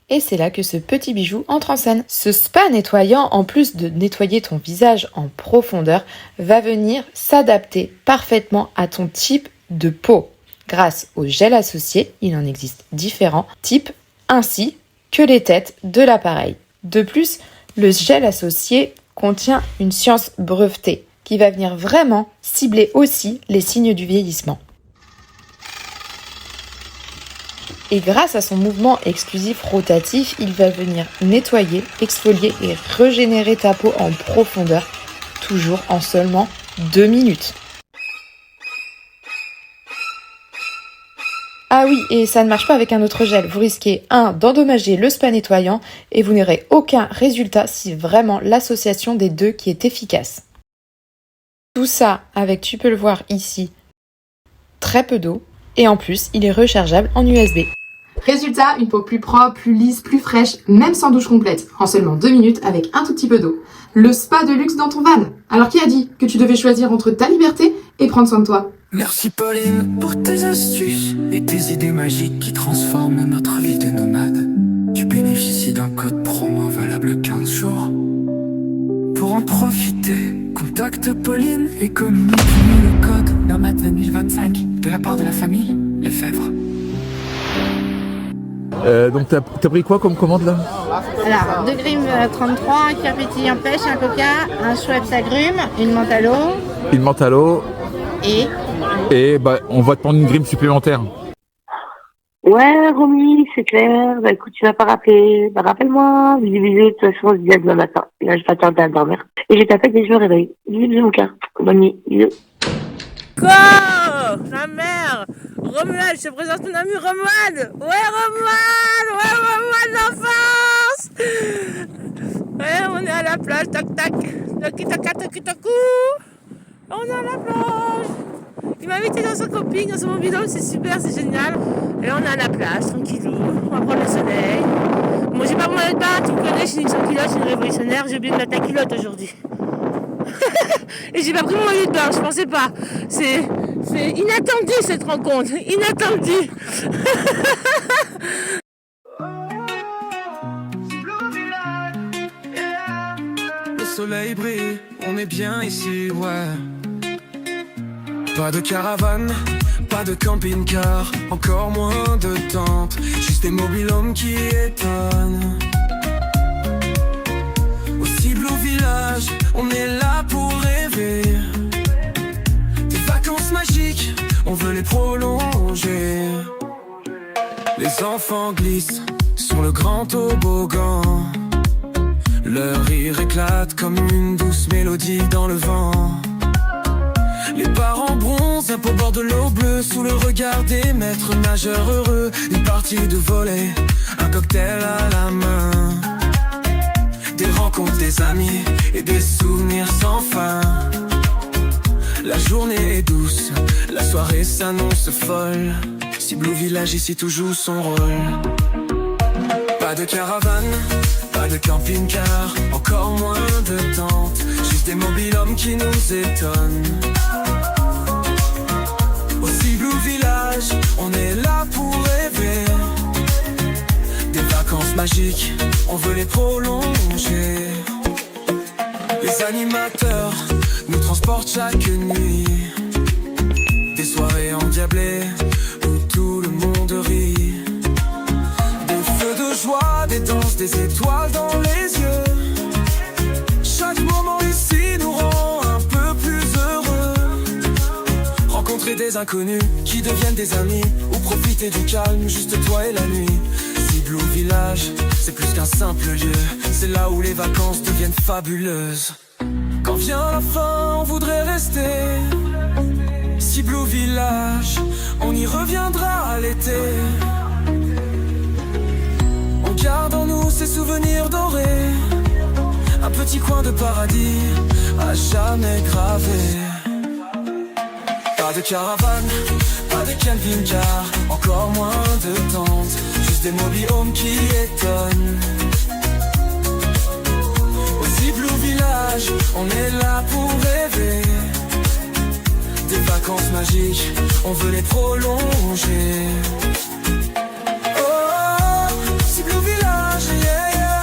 Et c'est là que ce petit bijou entre en scène. Ce spa nettoyant, en plus de nettoyer ton visage en profondeur, va venir s'adapter parfaitement à ton type de peau. Grâce au gel associé, il en existe différents types, ainsi que les têtes de l'appareil. De plus, le gel associé contient une science brevetée qui va venir vraiment cibler aussi les signes du vieillissement. Et grâce à son mouvement exclusif rotatif, il va venir nettoyer, exfolier et régénérer ta peau en profondeur, toujours en seulement 2 minutes. Ah oui, et ça ne marche pas avec un autre gel. Vous risquez, d'endommager le spa nettoyant et vous n'aurez aucun résultat si vraiment l'association des deux qui est efficace. Tout ça avec, tu peux le voir ici, très peu d'eau. Et en plus, il est rechargeable en USB. Résultat, une peau plus propre, plus lisse, plus fraîche, même sans douche complète, en seulement 2 minutes avec un tout petit peu d'eau. Le spa de luxe dans ton van. Alors qui a dit que tu devais choisir entre ta liberté et prendre soin de toi? Merci Pauline pour tes astuces et tes idées magiques qui transforment notre vie de nomade. Tu bénéficies d'un code promo valable 15 jours. Pour en profiter, contacte Pauline et communique le code Nomade 2025 de la part de la famille Lefebvre. Donc t'as pris quoi comme commande là? Alors, 2 grimes 33, un cuir pétillant pêche, un coca, un Schweppes agrumes, une menthe à l'eau Une menthe à l'eau. Et bah on va te prendre une grime supplémentaire. Ouais, Romy, c'est clair. Bah écoute, tu m'as pas rappelé. Bah rappelle-moi. Bisous, de toute façon, on se dit à demain matin. Là, je vais attendre à dormir. Et je vais t'appeler dès que je me réveille. Bisous, mon cœur. Bonne nuit. Bisous. Quoi? Ma mère! Romuald, je te présente mon ami Romuald! Ouais, Romuald l'enfance! Ouais, on est à la plage, tac tac! Taki-taka-taki-takou! On est à la plage! Il m'a invité dans son camping, dans son mobil-home, c'est super, c'est génial! Et là, on est à la plage, tranquillou, on va prendre le soleil. Moi, j'ai pas mon maillot de bain, tu me connais, je suis une sans culotte, je suis une révolutionnaire, j'ai oublié de mettre la culotte aujourd'hui. Et j'ai pas pris mon maillot de bain, je pensais pas. C'est inattendu cette rencontre, inattendu. Le soleil brille, on est bien ici, ouais. Pas de caravane, pas de camping-car, encore moins de tentes, juste des mobil-homes qui étonnent. Au cible au village, on est là pour rêver. Des vacances magiques, on veut les prolonger. Les enfants glissent sur le grand toboggan. Leur rire éclate comme une douce mélodie dans le vent. Les parents bronzent un peu au bord de l'eau bleue, sous le regard des maîtres nageurs heureux. Une partie de volley, un cocktail à la main. Des rencontres, des amis et des souvenirs sans fin. La journée est douce, la soirée s'annonce folle. Si Blue Village ici tout joue son rôle. Pas de caravane, pas de camping-car, encore moins de tentes, juste des mobil-homes qui nous étonnent. Aussi Blue Village, on est là pour rêver. Des vacances magiques, on veut les prolonger. Les animateurs nous transportent chaque nuit. Des soirées endiablées où tout le monde rit. Des feux de joie, des danses, des étoiles dans les yeux. Chaque moment ici nous rend un peu plus heureux. Rencontrer des inconnus qui deviennent des amis, ou profiter du calme, juste toi et la nuit. Si Blue Village, c'est plus qu'un simple lieu, c'est là où les vacances deviennent fabuleuses. Quand vient la fin, on voudrait rester. Si Blue Village, on y reviendra à l'été. On garde en nous ces souvenirs dorés, un petit coin de paradis à jamais gravé. Pas de caravane, pas de camping-car, encore moins de tentes, juste des mobil-homes qui étonnent. Aussi Blue Village, on est là pour rêver. Des vacances magiques, on veut les prolonger. Oh, si Blue Village, yeah, yeah.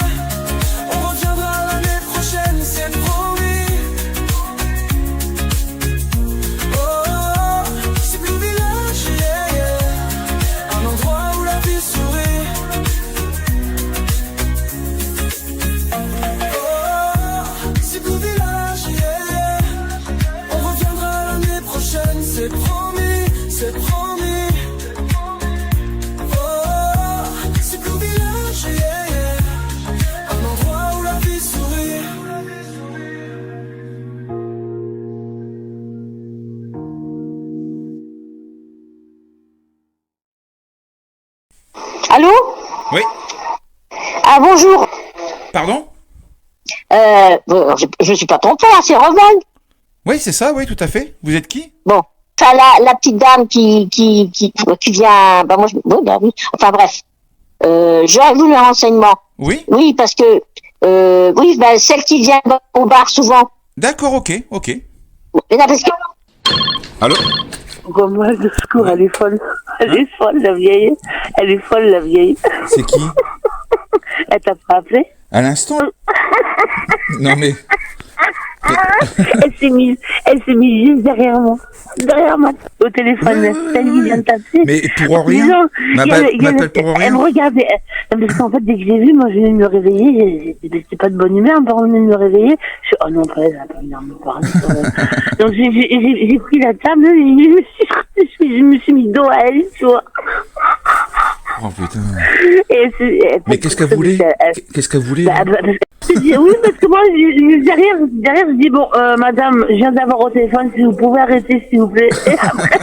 On reviendra l'année prochaine, c'est promis. Oh, si Blue Village, yeah, yeah. Un endroit où la vie sourit. Oh, si Blue Village, yeah, yeah. On reviendra l'année prochaine, c'est promis, c'est promis. Oh, c'est Blue Village, yeah, yeah. Un endroit où la vie sourit. Allô? Oui. Ah, bonjour. Pardon? Je suis pas ton père, c'est Roman. Oui, c'est ça, oui, tout à fait. Vous êtes qui? Bon. Enfin, la petite dame qui vient, bah, moi, oui. Enfin, bref. J'aurais voulu un renseignement. Oui? Oui, parce que, oui, bah, celle qui vient au bar souvent. D'accord, ok. Mais non, parce que... Allô? Romuald, de secours, elle est folle. Elle est folle, la vieille. Elle est folle, la vieille. C'est qui? Elle t'a pas appelé? À l'instant? Non, mais... Elle s'est mise juste derrière moi, au téléphone. Celle qui vient de t'appeler. Mais pour rien. M'appelle pour rien. Elle me regardait. Parce qu'en fait, dès que j'ai vu, moi, je venais de me réveiller. J'étais pas de bonne humeur, mais on venait de me réveiller. Je suis, oh non, elle va pas venir me parler. Donc, j'ai pris la table, et je me suis mis dos à elle, tu vois. Oh putain. Mais qu'est-ce qu'elle voulait? Qu'est-ce qu'elle voulait? Oui, parce que moi, derrière, je dis, bon, madame, je viens d'avoir au téléphone, si vous pouvez arrêter, s'il vous plaît. Et après,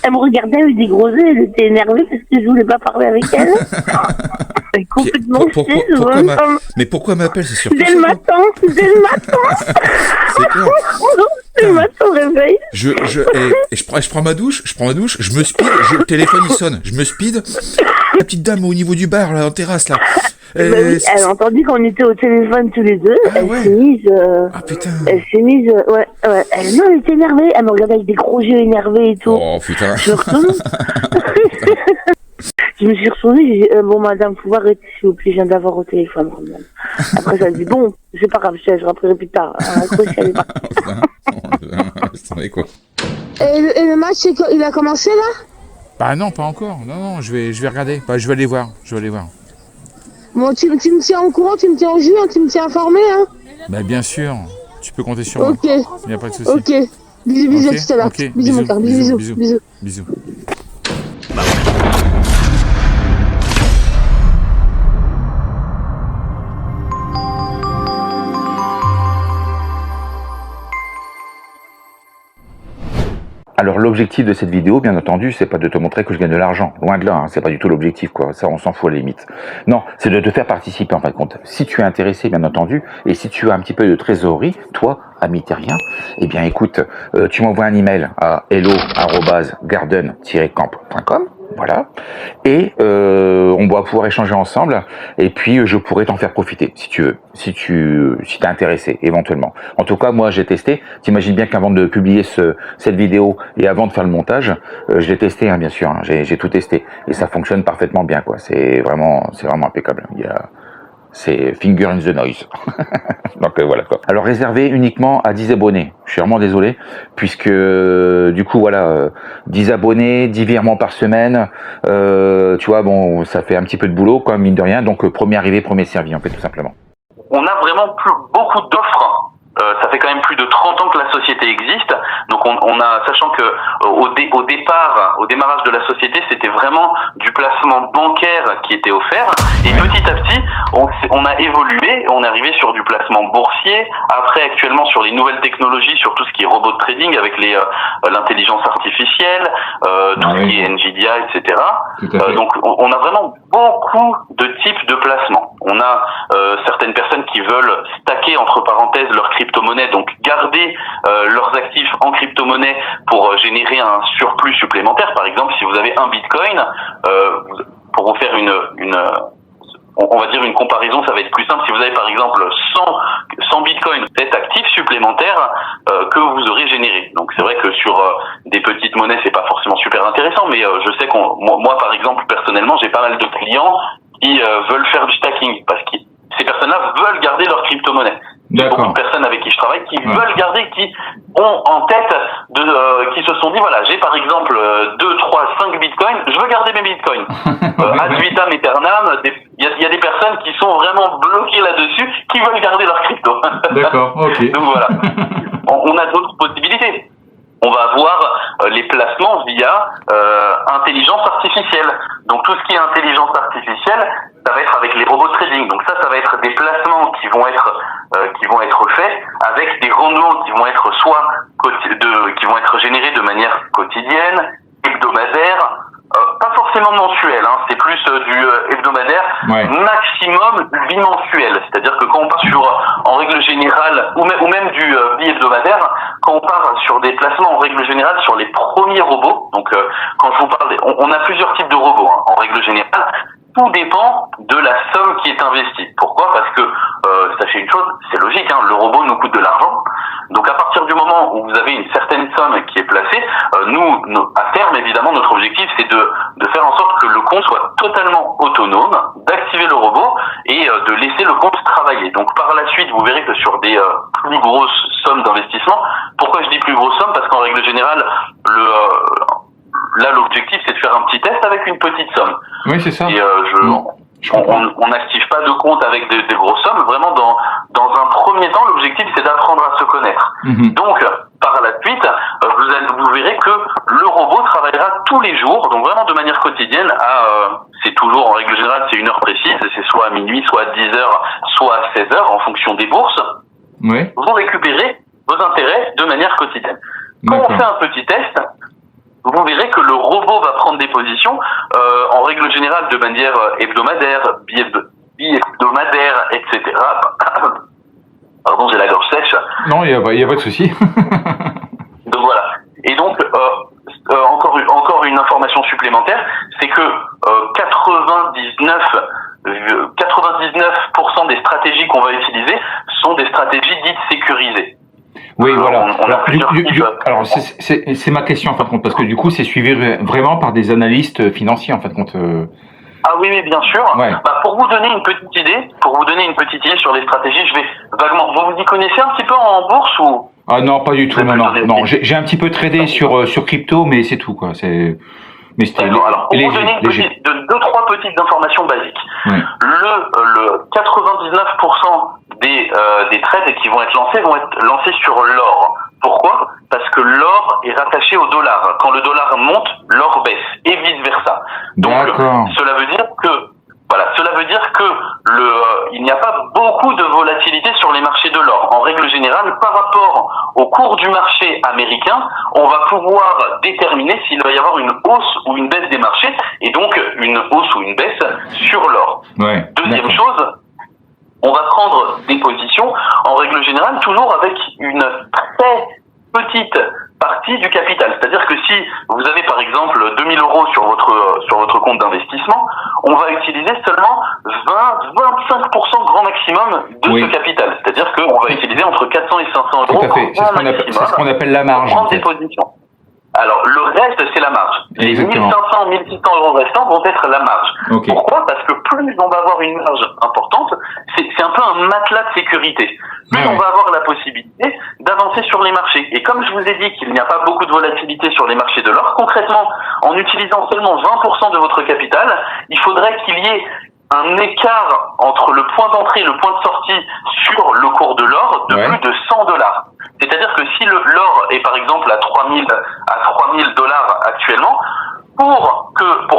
elle me regardait avec des gros yeux, elle était énervée parce que je voulais pas parler avec elle. Elle est complètement Mais pourquoi elle m'appelle? C'est sûr. Dès le matin. C'est clair. Le matin au réveil. Je prends ma douche, je me speed, le téléphone il sonne, je me speed. La petite dame au niveau du bar, là, en terrasse, là. Oui, elle a entendu qu'on était au téléphone tous les deux. Elle s'est mise. Putain. Elle s'est mise. Ouais. Elle était énervée. Elle me regardait avec des gros yeux énervés et tout. Oh putain. Je me retourne. Je me suis retournée, j'ai dit, bon, madame, faut arrêter, s'il vous plaît, je viens d'avoir au téléphone. Après, ça dit, bon, c'est pas grave, je rentrerai plus tard. Quoi. Et le match, il a commencé là? Bah non, pas encore. Non, je vais regarder. Bah, je vais aller voir. Bon, tu me tiens au courant, tu me tiens au jus, hein, tu me tiens informé, hein? Bah bien sûr, tu peux compter sur moi. Ok. Il n'y a pas de souci. Ok. Bisous, okay. à tout à l'heure. Okay. Bisous, mon cœur. Bisous. Alors l'objectif de cette vidéo, bien entendu, c'est pas de te montrer que je gagne de l'argent, loin de là, hein, c'est pas du tout l'objectif, quoi. Ça, on s'en fout à la limite. Non, c'est de te faire participer en fin de compte. Si tu es intéressé, bien entendu, et si tu as un petit peu de trésorerie, toi, ami terrien, eh bien écoute, tu m'envoies un email à hello@garden-camp.com. Voilà, et on va pouvoir échanger ensemble, et puis je pourrais t'en faire profiter si tu veux, si t'es intéressé éventuellement. En tout cas, moi j'ai testé. T'imagines bien qu'avant de publier cette vidéo et avant de faire le montage, je l'ai testé, hein, bien sûr. Hein, j'ai tout testé et ça fonctionne parfaitement bien, quoi. C'est vraiment impeccable. C'est finger in the noise. Donc voilà quoi. Alors réservé uniquement à 10 abonnés. Je suis vraiment désolé puisque du coup voilà, 10 abonnés, 10 virements par semaine. Tu vois, bon, ça fait un petit peu de boulot quoi, mine de rien. Donc premier arrivé, premier servi en fait, tout simplement. On a vraiment beaucoup d'offres. Ça fait quand même plus de 30 ans que la société existe, donc on a, sachant que au démarrage de la société, c'était vraiment du placement bancaire qui était offert, et petit à petit, on a évolué, on est arrivé sur du placement boursier, après actuellement sur les nouvelles technologies, sur tout ce qui est robot trading avec l'intelligence artificielle, tout ce qui est Nvidia, etc. Donc on a vraiment beaucoup de types de placements. On a certaines personnes qui veulent stacker entre parenthèses leur crypto-monnaie, donc garder leurs actifs en crypto-monnaie pour générer un surplus supplémentaire. Par exemple, si vous avez un bitcoin, pour vous faire on va dire une comparaison, ça va être plus simple. Si vous avez par exemple 100 bitcoins, c'est actifs supplémentaires que vous aurez généré. Donc c'est vrai que sur des petites monnaies, c'est pas forcément super intéressant, mais je sais moi par exemple personnellement, j'ai pas mal de clients qui veulent faire du stacking parce que ces personnes-là veulent garder leur crypto-monnaie. J'ai beaucoup de personnes avec qui je travaille qui veulent garder, qui ont en tête qui se sont dit voilà, j'ai par exemple 2, 3, 5 bitcoins, je veux garder mes bitcoins. Ad vitam aeternam, il y a des personnes qui sont vraiment bloquées là-dessus, qui veulent garder leur crypto. D'accord, ok. Donc voilà. On a d'autres possibilités. On va avoir les placements via intelligence artificielle. Donc tout ce qui est intelligence artificielle, ça va être avec les robots trading. Donc ça va être des placements qui vont être faits avec des rendements qui vont être qui vont être générés de manière quotidienne, hebdomadaire, pas forcément mensuel, hein, c'est plus du hebdomadaire, maximum bimensuel. C'est-à-dire que quand on part en règle générale, ou même du bi-hebdomadaire, quand on part sur des placements en règle générale sur les premiers robots, donc quand je vous parle, on a plusieurs types de robots, hein, en règle générale, tout dépend de la somme qui est investie. Pourquoi ? Parce que, sachez une chose, c'est logique, hein, le robot nous coûte de l'argent. Donc à partir du moment où vous avez une certaine somme qui est placée, à terme, évidemment, notre objectif, c'est de faire en sorte que le compte soit totalement autonome, d'activer le robot et de laisser le compte travailler. Donc par la suite, vous verrez que sur des plus grosses sommes d'investissement, pourquoi je dis plus grosses sommes ? Parce qu'en règle générale, là, l'objectif, c'est de faire un petit test avec une petite somme. Oui, c'est ça. Et on n'active pas de compte avec des grosses sommes. Vraiment, dans un premier temps, l'objectif, c'est d'apprendre à se connaître. Donc, par la suite, vous verrez que le robot travaillera tous les jours, donc vraiment de manière quotidienne. C'est toujours, en règle générale, c'est une heure précise. C'est soit à minuit, soit à 10h, soit à 16h, en fonction des bourses. Oui. Vous récupérez vos intérêts de manière quotidienne. Quand on fait un petit test, vous verrez que le robot va prendre des positions, en règle générale de manière hebdomadaire, bi-hebdomadaire, etc. Pardon, j'ai la gorge sèche. Non, il y a pas de souci. Donc voilà. Et donc, encore une information supplémentaire, c'est que 99% des stratégies qu'on va utiliser sont des stratégies dites sécurisées. Oui, voilà. Alors, c'est ma question en fin de compte, parce que du coup, c'est suivi vraiment par des analystes financiers en fin de compte. Ah oui, bien sûr. Ouais. Bah, pour vous donner une petite idée sur les stratégies, je vais vaguement. Vous y connaissez un petit peu en bourse ou? Ah non, pas du tout. Non. J'ai un petit peu tradé sur crypto, mais c'est tout quoi. Mais c'était alors, pour vous donner deux, trois petites informations basiques. Ouais. Le 99% des trades qui vont être lancés sur l'or. Pourquoi? Parce que l'or est rattaché au dollar. Quand le dollar monte, l'or baisse et vice versa. Donc, cela veut dire que il n'y a pas beaucoup de volatilité sur les marchés de l'or. En règle générale, par rapport au cours du marché américain, on va pouvoir déterminer s'il va y avoir une hausse ou une baisse des marchés, et donc une hausse ou une baisse sur l'or. Ouais, deuxième chose, on va prendre des positions, en règle générale, toujours avec une très petite partie du capital. C'est-à-dire que si vous avez par exemple 2000 € sur votre compte d'investissement, on va utiliser seulement 20-25% grand maximum de ce capital. C'est-à-dire qu'on va utiliser entre 400 et 500 € Tout à fait. C'est ce qu'on appelle la marge. Pour prendre des positions. Alors, le reste, c'est la marge. Les 1500, 1600 € restants vont être la marge. Okay. Pourquoi? Parce que plus on va avoir une marge importante, c'est un peu un matelas de sécurité. Plus on va avoir la possibilité d'avancer sur les marchés. Et comme je vous ai dit qu'il n'y a pas beaucoup de volatilité sur les marchés de l'or, concrètement, en utilisant seulement 20% de votre capital, il faudrait qu'il y ait un écart entre le point d'entrée et le point de sortie sur le cours de l'or de plus de $100. C'est-à-dire que si l'or est par exemple à 3000 $ actuellement, pour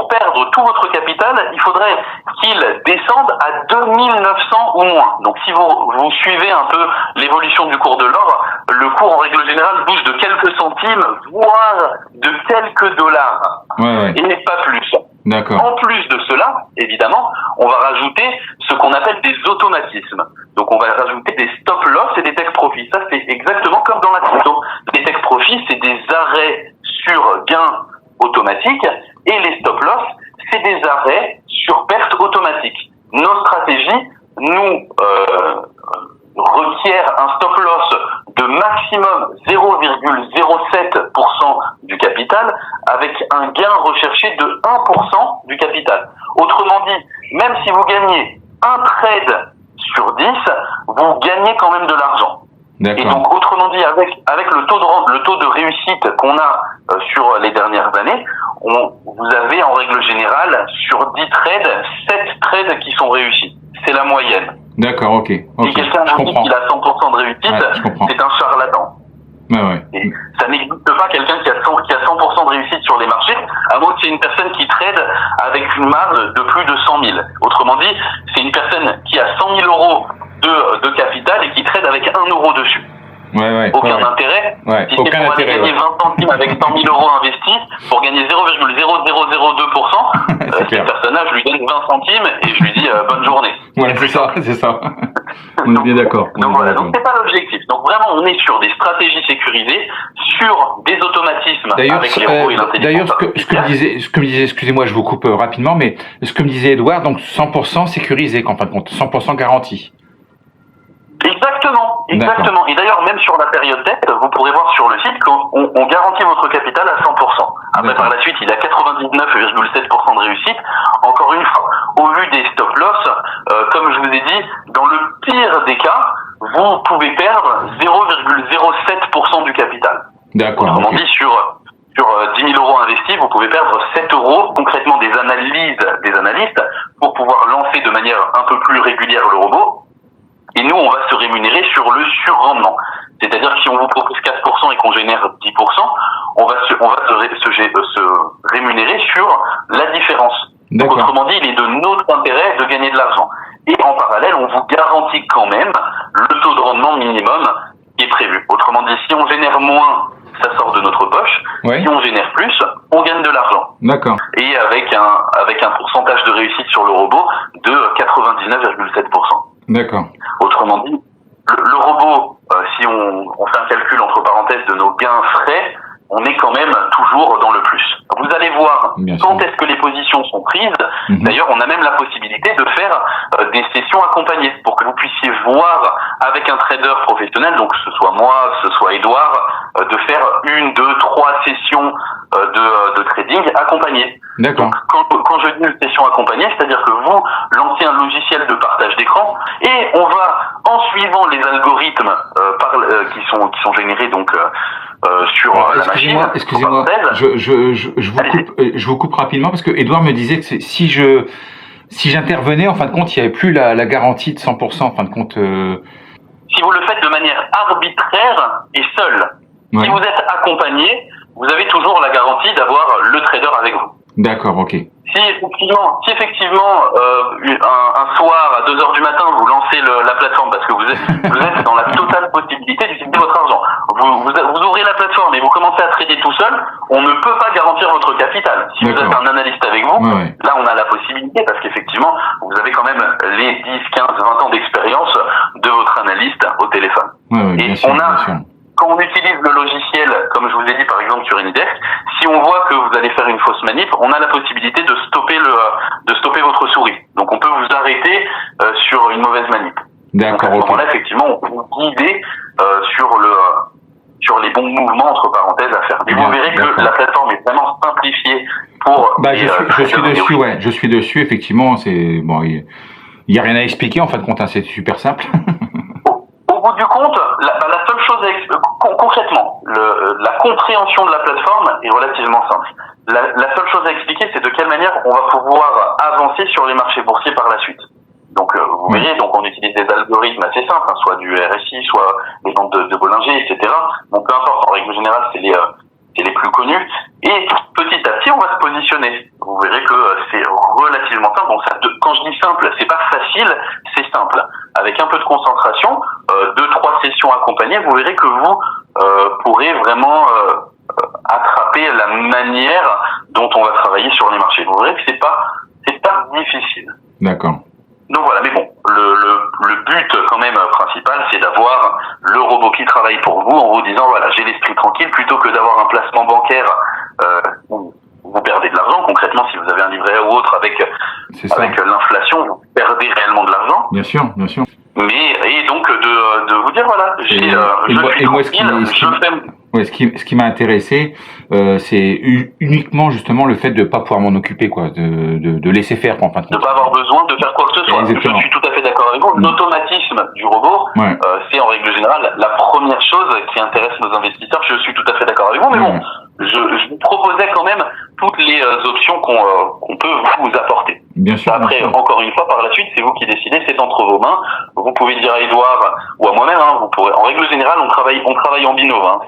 perdre tout votre capital, il faudrait qu'il descende à 2900 ou moins. Donc si vous suivez un peu l'évolution du cours de l'or, le cours en règle générale bouge de quelques centimes, voire de quelques dollars. Et pas plus. D'accord. En plus de cela, évidemment, on va rajouter ce qu'on appelle des automatismes. Donc on va rajouter des stop loss et des take profit. Ça c'est exactement comme dans la crypto. Les take profit, c'est des arrêts sur gains automatiques, et les stop loss, c'est des arrêts sur perte automatique. Nos stratégies nous requièrent un stop loss de maximum 0,07% du capital, avec un gain recherché de 1% du capital. Autrement dit, même si vous gagnez un trade sur 10, vous gagnez quand même de l'argent. Et donc, autrement dit, avec le taux de réussite qu'on a sur les dernières années, vous avez en règle générale sur 10 trades, 7 trades qui sont réussis. C'est la moyenne. D'accord, ok. Si quelqu'un vous dit qu'il a 100% de réussite, c'est un charlatan. Et ça n'existe pas quelqu'un qui a 100% de réussite sur les marchés, à moins que c'est une personne qui trade avec une marge de plus de 100 000. Autrement dit, c'est une personne qui a 100 000 € de capital et qui trade avec 1 € dessus. Aucun intérêt. Si c'est pour aller gagner 20 centimes avec 100 000 € investis, pour gagner 0,0002%, cette personne-là, je lui donne 20 centimes et je lui dis bonne journée. C'est ça. On est bien d'accord. Donc voilà, donc c'est pas l'objectif. Donc vraiment, on est sur des stratégies sécurisées, sur des automatismes avec les robots et l'intelligence. D'ailleurs, ce que me disait, excusez-moi, je vous coupe rapidement, mais ce que me disait Edouard, donc 100% sécurisé, en fin de compte, 100% garanti. Exactement. Et d'ailleurs, même sur la période test, vous pourrez voir sur le site qu'on garantit votre capital à 100%. Après, par la suite, il y a 99,7% de réussite. Encore une fois, au vu des stop loss, comme je vous ai dit, dans le pire des cas, vous pouvez perdre 0,07% du capital. D'accord. Autrement dit, sur 10 000 € investis, vous pouvez perdre 7 €, concrètement des analystes, pour pouvoir lancer de manière un peu plus régulière le robot. Et nous, on va se rémunérer sur le surrendement. C'est-à-dire que si on vous propose 4% et qu'on génère 10%, on va se rémunérer sur la différence. Donc, autrement dit, il est de notre intérêt de gagner de l'argent. Et en parallèle, on vous garantit quand même le taux de rendement minimum qui est prévu. Autrement dit, si on génère moins, ça sort de notre poche. Si on génère plus, on gagne de l'argent. D'accord. Et avec un pourcentage de réussite sur le robot de 99,7%. D'accord. Autrement dit, le robot, si on fait un calcul entre parenthèses de nos gains frais, on est quand même toujours dans le plus. Vous allez voir quand est-ce que les positions sont prises. D'ailleurs, on a même la possibilité de faire des sessions accompagnées pour que vous puissiez voir avec un trader professionnel, donc que ce soit moi, que ce soit Edouard, de faire 1, 2, 3 sessions de trading accompagnées. D'accord. Quand je dis une session accompagnée, c'est-à-dire que vous lancez un logiciel de partage d'écran et on va, en suivant les algorithmes qui sont générés donc sur la machine. Excusez-moi, je vous coupe rapidement parce que Edouard me disait que si j'intervenais, en fin de compte, il n'y avait plus la garantie de 100%, en fin de compte. Si vous le faites de manière arbitraire et seul, si vous êtes accompagné, vous avez toujours la garantie d'avoir le trader avec vous. D'accord, ok. Si effectivement un soir à 2h du matin vous lancez la plateforme parce que vous êtes dans la totale possibilité d'utiliser votre argent, vous ouvrez la plateforme et vous commencez à trader tout seul, on ne peut pas garantir votre capital. Si vous êtes un analyste avec vous, là on a la possibilité parce qu'effectivement vous avez quand même les 10, 15, 20 ans d'expérience de votre analyste au téléphone. Et quand on utilise le logiciel, comme je vous ai dit par exemple sur Index, si on voit que vous allez faire une fausse manip, on a la possibilité de stopper votre souris. Donc on peut vous arrêter sur une mauvaise manip. D'accord. Donc à ce moment-là, effectivement, on peut vous guider sur les bons mouvements entre parenthèses à faire. Mais vous verrez que la plateforme est vraiment simplifiée pour. Je suis dessus. Effectivement, c'est bon. Il y a rien à expliquer en fin de compte. C'est super simple. Au bout du compte, la seule chose concrètement, la compréhension de la plateforme est relativement simple. La seule chose à expliquer, c'est de quelle manière on va pouvoir avancer sur les marchés boursiers par la suite. Donc vous verrez, donc on utilise des algorithmes assez simples, soit du RSI, soit les ventes de Bollinger, etc. Donc peu importe, en règle générale, c'est les plus connus. Et petit à petit, on va se positionner. Vous verrez que c'est relativement simple. Bon, quand je dis simple, c'est pas facile, c'est simple. Avec un peu de concentration, 2-3 sessions accompagnées, vous verrez que vous pourrez vraiment attraper la manière dont on va travailler sur les marchés. Vous verrez que c'est pas difficile. D'accord. Donc voilà, mais bon, le but quand même principal, c'est d'avoir le robot qui travaille pour vous en vous disant voilà, j'ai l'esprit tranquille, plutôt que d'avoir un placement bancaire où vous perdez de l'argent. Concrètement, si vous avez un livret A ou autre avec l'inflation, vous perdez réellement de l'argent. Bien sûr, bien sûr. Et donc de vous dire voilà, ce qui m'a intéressé, c'est uniquement justement le fait de pas pouvoir m'en occuper, quoi, de laisser faire, en fin de compte. De pas avoir besoin de faire quoi que ce soit. Exactement. Je suis tout à fait d'accord avec vous. L'automatisme du robot, c'est en règle générale la première chose qui intéresse nos investisseurs. Je suis tout à fait d'accord avec vous, mais bon, je vous proposais quand même toutes les options qu'on peut vous apporter. Bien sûr. Après, encore une fois, par la suite, c'est vous qui décidez, c'est entre vos mains. Vous pouvez dire à Edouard ou à moi-même, vous pourrez. En règle générale, on travaille en binôme.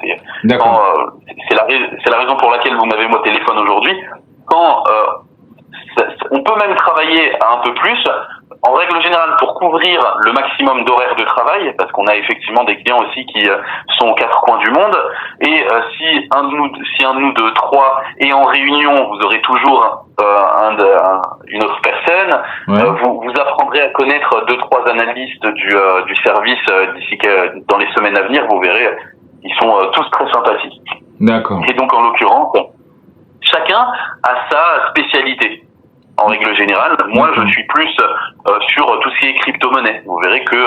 C'est la raison pour laquelle vous m'avez moi au téléphone aujourd'hui. On peut même travailler un peu plus. En règle générale, pour couvrir le maximum d'horaires de travail, parce qu'on a effectivement des clients aussi qui sont aux 4 coins du monde, et si un de nous de 3 est en réunion, vous aurez toujours une autre personne. Vous apprendrez à connaître 2-3 analystes du service d'ici dans les semaines à venir. Vous verrez, ils sont tous très sympathiques. D'accord. Et donc en l'occurrence, chacun a sa spécialité. En règle générale, moi je suis plus sur tout ce qui est crypto-monnaie. Vous verrez que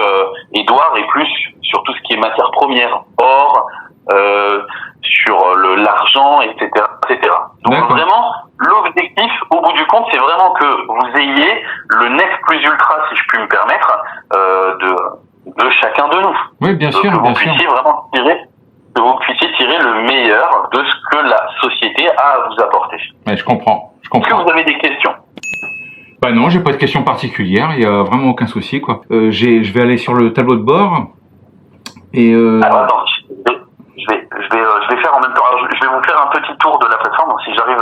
Edouard est plus sur tout ce qui est matière première, or, sur l'argent, etc., etc. Donc vraiment, l'objectif, au bout du compte, c'est vraiment que vous ayez le net plus ultra, si je puis me permettre, de chacun de nous. Oui, bien sûr, que vous puissiez vraiment tirer le meilleur de ce que la société a à vous apporter. Ouais, je comprends. Est-ce que vous avez des questions? Bah non, j'ai pas de questions particulières, il y a vraiment aucun souci, quoi. Je vais aller sur le tableau de bord et Alors attends, je vais faire en même temps. Alors, je vais vous faire un petit tour de la plateforme si j'arrive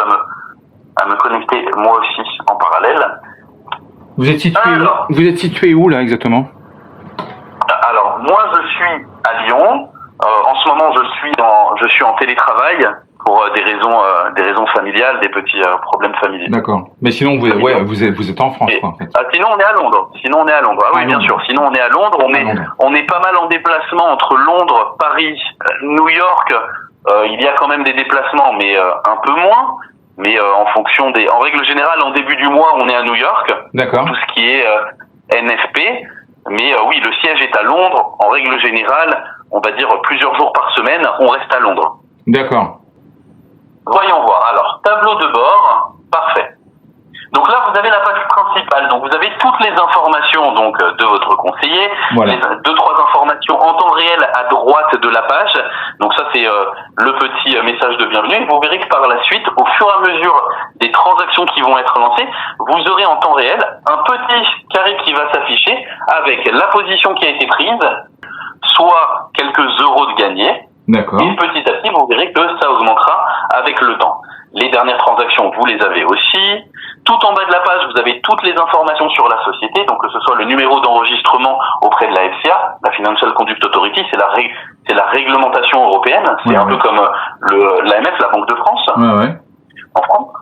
à me connecter moi aussi en parallèle. Vous êtes situé où là exactement? Alors moi je suis à Lyon. En ce moment je suis en télétravail pour des raisons familiales, des petits problèmes familiaux. D'accord. Mais sinon, vous êtes en France, quoi, en fait. Sinon, on est à Londres. Ah oui, bien sûr. Sinon, on est à Londres. On est pas mal en déplacement entre Londres, Paris, New York. Il y a quand même des déplacements, mais un peu moins. Mais en règle générale, en début du mois, on est à New York. D'accord. Tout ce qui est NFP. Mais oui, le siège est à Londres. En règle générale, on va dire plusieurs jours par semaine, on reste à Londres. D'accord. Voyons voir. Alors, tableau de bord, parfait. Donc là, vous avez la page principale. Donc vous avez toutes les informations donc de votre conseiller, voilà. Les 2-3 informations en temps réel à droite de la page. Donc ça c'est le petit message de bienvenue. Vous verrez que par la suite, au fur et à mesure des transactions qui vont être lancées, vous aurez en temps réel un petit carré qui va s'afficher avec la position qui a été prise, soit quelques euros de gagnés. D'accord. Et petit à petit, vous verrez que ça augmentera avec le temps. Les dernières transactions, vous les avez aussi. Tout en bas de la page, vous avez toutes les informations sur la société, donc que ce soit le numéro d'enregistrement auprès de la FCA, la Financial Conduct Authority, c'est la réglementation européenne, c'est un peu comme l'AMF, la Banque de France, en France.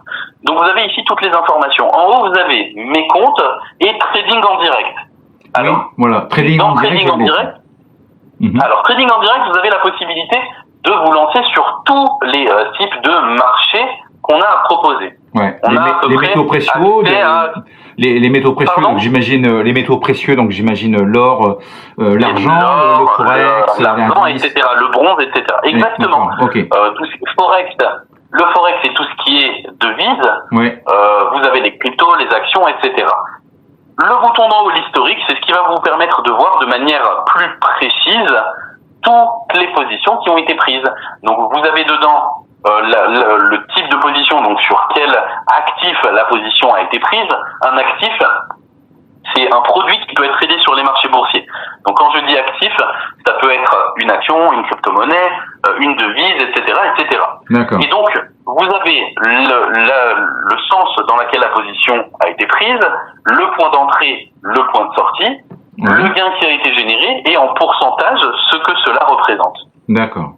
Donc vous avez ici toutes les informations. En haut, vous avez mes comptes et trading en direct. Alors, voilà, trading en direct. Alors, trading en direct, vous avez la possibilité de vous lancer sur tous les types de marchés qu'on a à proposer. Ouais. Les métaux précieux, les métaux précieux, donc j'imagine les métaux précieux, donc j'imagine l'or, l'argent, le forex, l'argent, etc., le bronze, etc. Exactement. Okay. Tout ce qui est forex, le forex, c'est tout ce qui est devise. Ouais. Vous avez les cryptos, les actions, etc. Le bouton d'en haut, l'historique, c'est ce qui va vous permettre de voir de manière plus précise toutes les positions qui ont été prises. Donc vous avez dedans le type de position, donc sur quel actif la position a été prise. Un actif, c'est un produit qui peut être tradé sur les marchés boursiers. Donc quand je dis actif, ça peut être une action, une crypto-monnaie, une devise, etc., etc. D'accord. Et donc vous avez le sens dans lequel la position a été prise, le point d'entrée, le point de sortie, le gain qui a été généré et en pourcentage ce que cela représente. D'accord.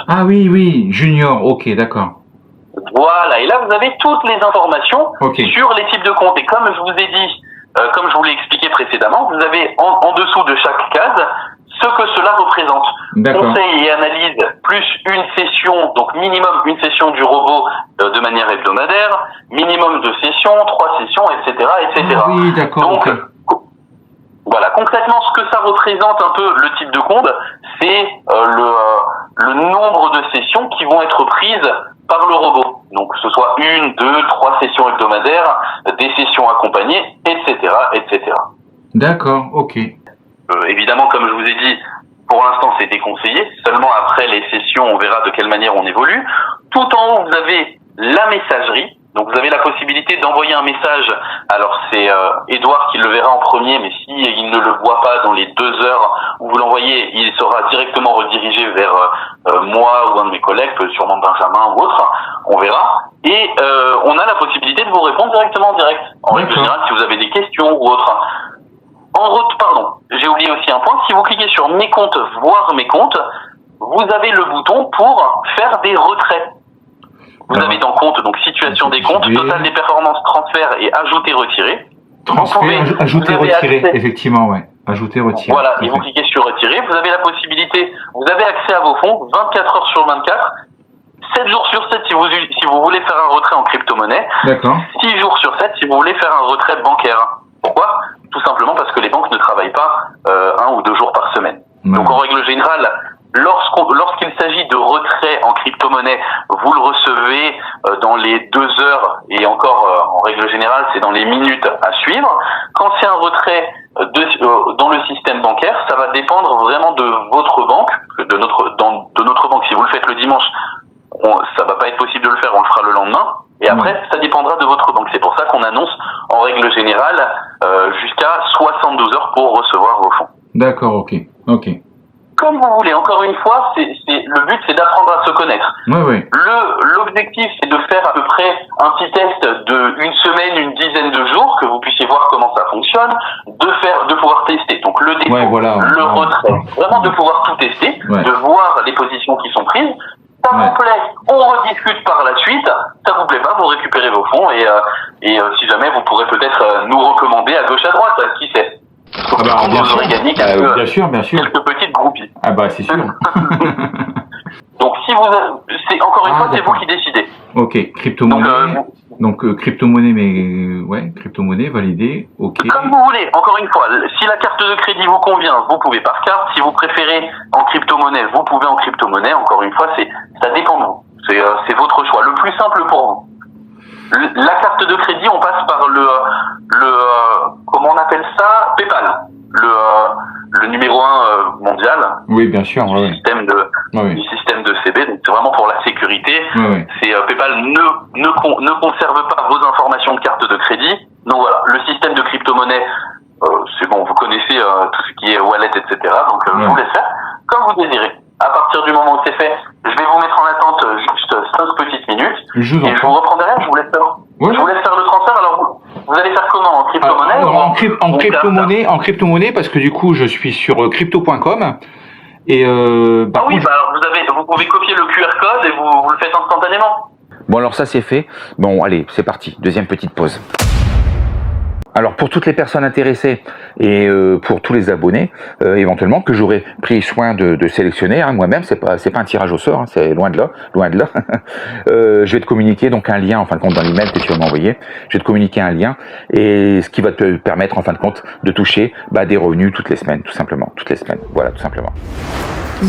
Ah oui, junior, ok, d'accord. Voilà, et là vous avez toutes les informations sur les types de comptes. Et comme je vous ai dit, comme je vous l'ai expliqué précédemment, vous avez en dessous de chaque case ce que cela représente. Conseil et analyse plus une session, donc minimum une session du robot de manière hebdomadaire, minimum 2 sessions, 3 sessions, etc., etc. Ah oui, d'accord. Donc, voilà, concrètement, ce que ça représente un peu le type de compte, c'est le nombre de sessions qui vont être prises par le robot. Donc, que ce soit 1, 2, 3 sessions hebdomadaires, des sessions accompagnées, etc., etc. D'accord, ok. Évidemment, comme je vous ai dit, pour l'instant, c'est déconseillé. Seulement après les sessions, on verra de quelle manière on évolue. Tout en haut, vous avez la messagerie. Donc vous avez la possibilité d'envoyer un message. Alors c'est Edouard qui le verra en premier, mais si il ne le voit pas dans les 2 heures où vous l'envoyez, il sera directement redirigé vers moi ou un de mes collègues, sûrement Benjamin ou autre. On verra. Et on a la possibilité de vous répondre directement en direct. En règle générale, si vous avez des questions ou autre. Pardon, j'ai oublié aussi un point. Si vous cliquez sur mes comptes, voir mes comptes, vous avez le bouton pour faire des retraits. Vous avez dans compte, donc situation des comptes, total des performances, transfert et ajouter, retirer. Transfert, ajouter, retirer, effectivement, ouais. Ajouter, retirer. Voilà, et vous cliquez sur retirer, vous avez la possibilité, vous avez accès à vos fonds 24 heures sur 24, 7 jours sur 7 si vous voulez faire un retrait en crypto-monnaie. D'accord. 6 jours sur 7 si vous voulez faire un retrait bancaire. Pourquoi ? Tout simplement parce que les banques ne travaillent pas 1 ou 2 jours par semaine. Donc en règle générale, lorsqu'il s'agit de retrait en crypto-monnaie, vous le recevez dans les 2 heures et encore en règle générale, c'est dans les minutes à suivre. Quand c'est un retrait dans le système bancaire, ça va dépendre vraiment de votre banque, de notre banque. Si vous le faites le dimanche, ça va pas être possible de le faire, on le fera le lendemain. Et après, ça dépendra de votre banque. C'est pour ça qu'on annonce en règle générale jusqu'à 72 heures pour recevoir vos fonds. D'accord, ok. Comme vous voulez, encore une fois, le but c'est d'apprendre à se connaître. Oui. L'objectif c'est de faire à peu près un petit test de 1 semaine, une dizaine de jours, que vous puissiez voir comment ça fonctionne, de pouvoir tester. Donc le dépôt, le retrait, vraiment de pouvoir tout tester, de voir les positions qui sont prises, Ça vous plaît, on rediscute par la suite. Ça vous plaît pas, vous récupérez vos fonds et si jamais vous pourrez peut-être nous recommander à gauche à droite, qui sait. Vous aurez gagné quelques petites groupies. Ah bah c'est sûr. Donc si c'est encore une fois, c'est vous qui décidez. Ok, crypto-monnaie. Donc crypto-monnaie, mais ouais, crypto-monnaie validée. Ok. Comme vous voulez. Encore une fois, si la carte de crédit vous convient, vous pouvez par carte. Si vous préférez en crypto-monnaie, vous pouvez en crypto-monnaie. Encore une fois, ça dépend de vous. C'est votre choix. Le plus simple pour vous. La carte de crédit, on passe par le comment on appelle ça, PayPal, le numéro 1 mondial. Oui, bien sûr. Du système de CB. Donc c'est vraiment pour la sécurité. C'est PayPal ne conserve pas vos informations de carte de crédit. Donc voilà, le système de crypto-monnaie, c'est bon, vous connaissez tout ce qui est wallet, etc. Donc je vous laisse faire comme vous désirez. À partir du moment où c'est fait, je vais vous mettre en attente juste 5 petites minutes. Et je vous reprends derrière, je vous laisse faire le transfert. Alors vous allez faire comment? En crypto-monnaie en crypto-monnaie, parce que du coup je suis sur crypto.com. Et alors vous pouvez copier le QR code et vous le faites instantanément. Bon alors ça c'est fait. Bon allez, c'est parti. Deuxième petite pause. Alors pour toutes les personnes intéressées et pour tous les abonnés, éventuellement que j'aurais pris soin de sélectionner moi-même, c'est pas un tirage au sort, c'est loin de là. Je vais te communiquer donc un lien en fin de compte dans l'email que tu vas m'envoyer. Je vais te communiquer un lien et ce qui va te permettre en fin de compte de toucher des revenus toutes les semaines, tout simplement, voilà, tout simplement.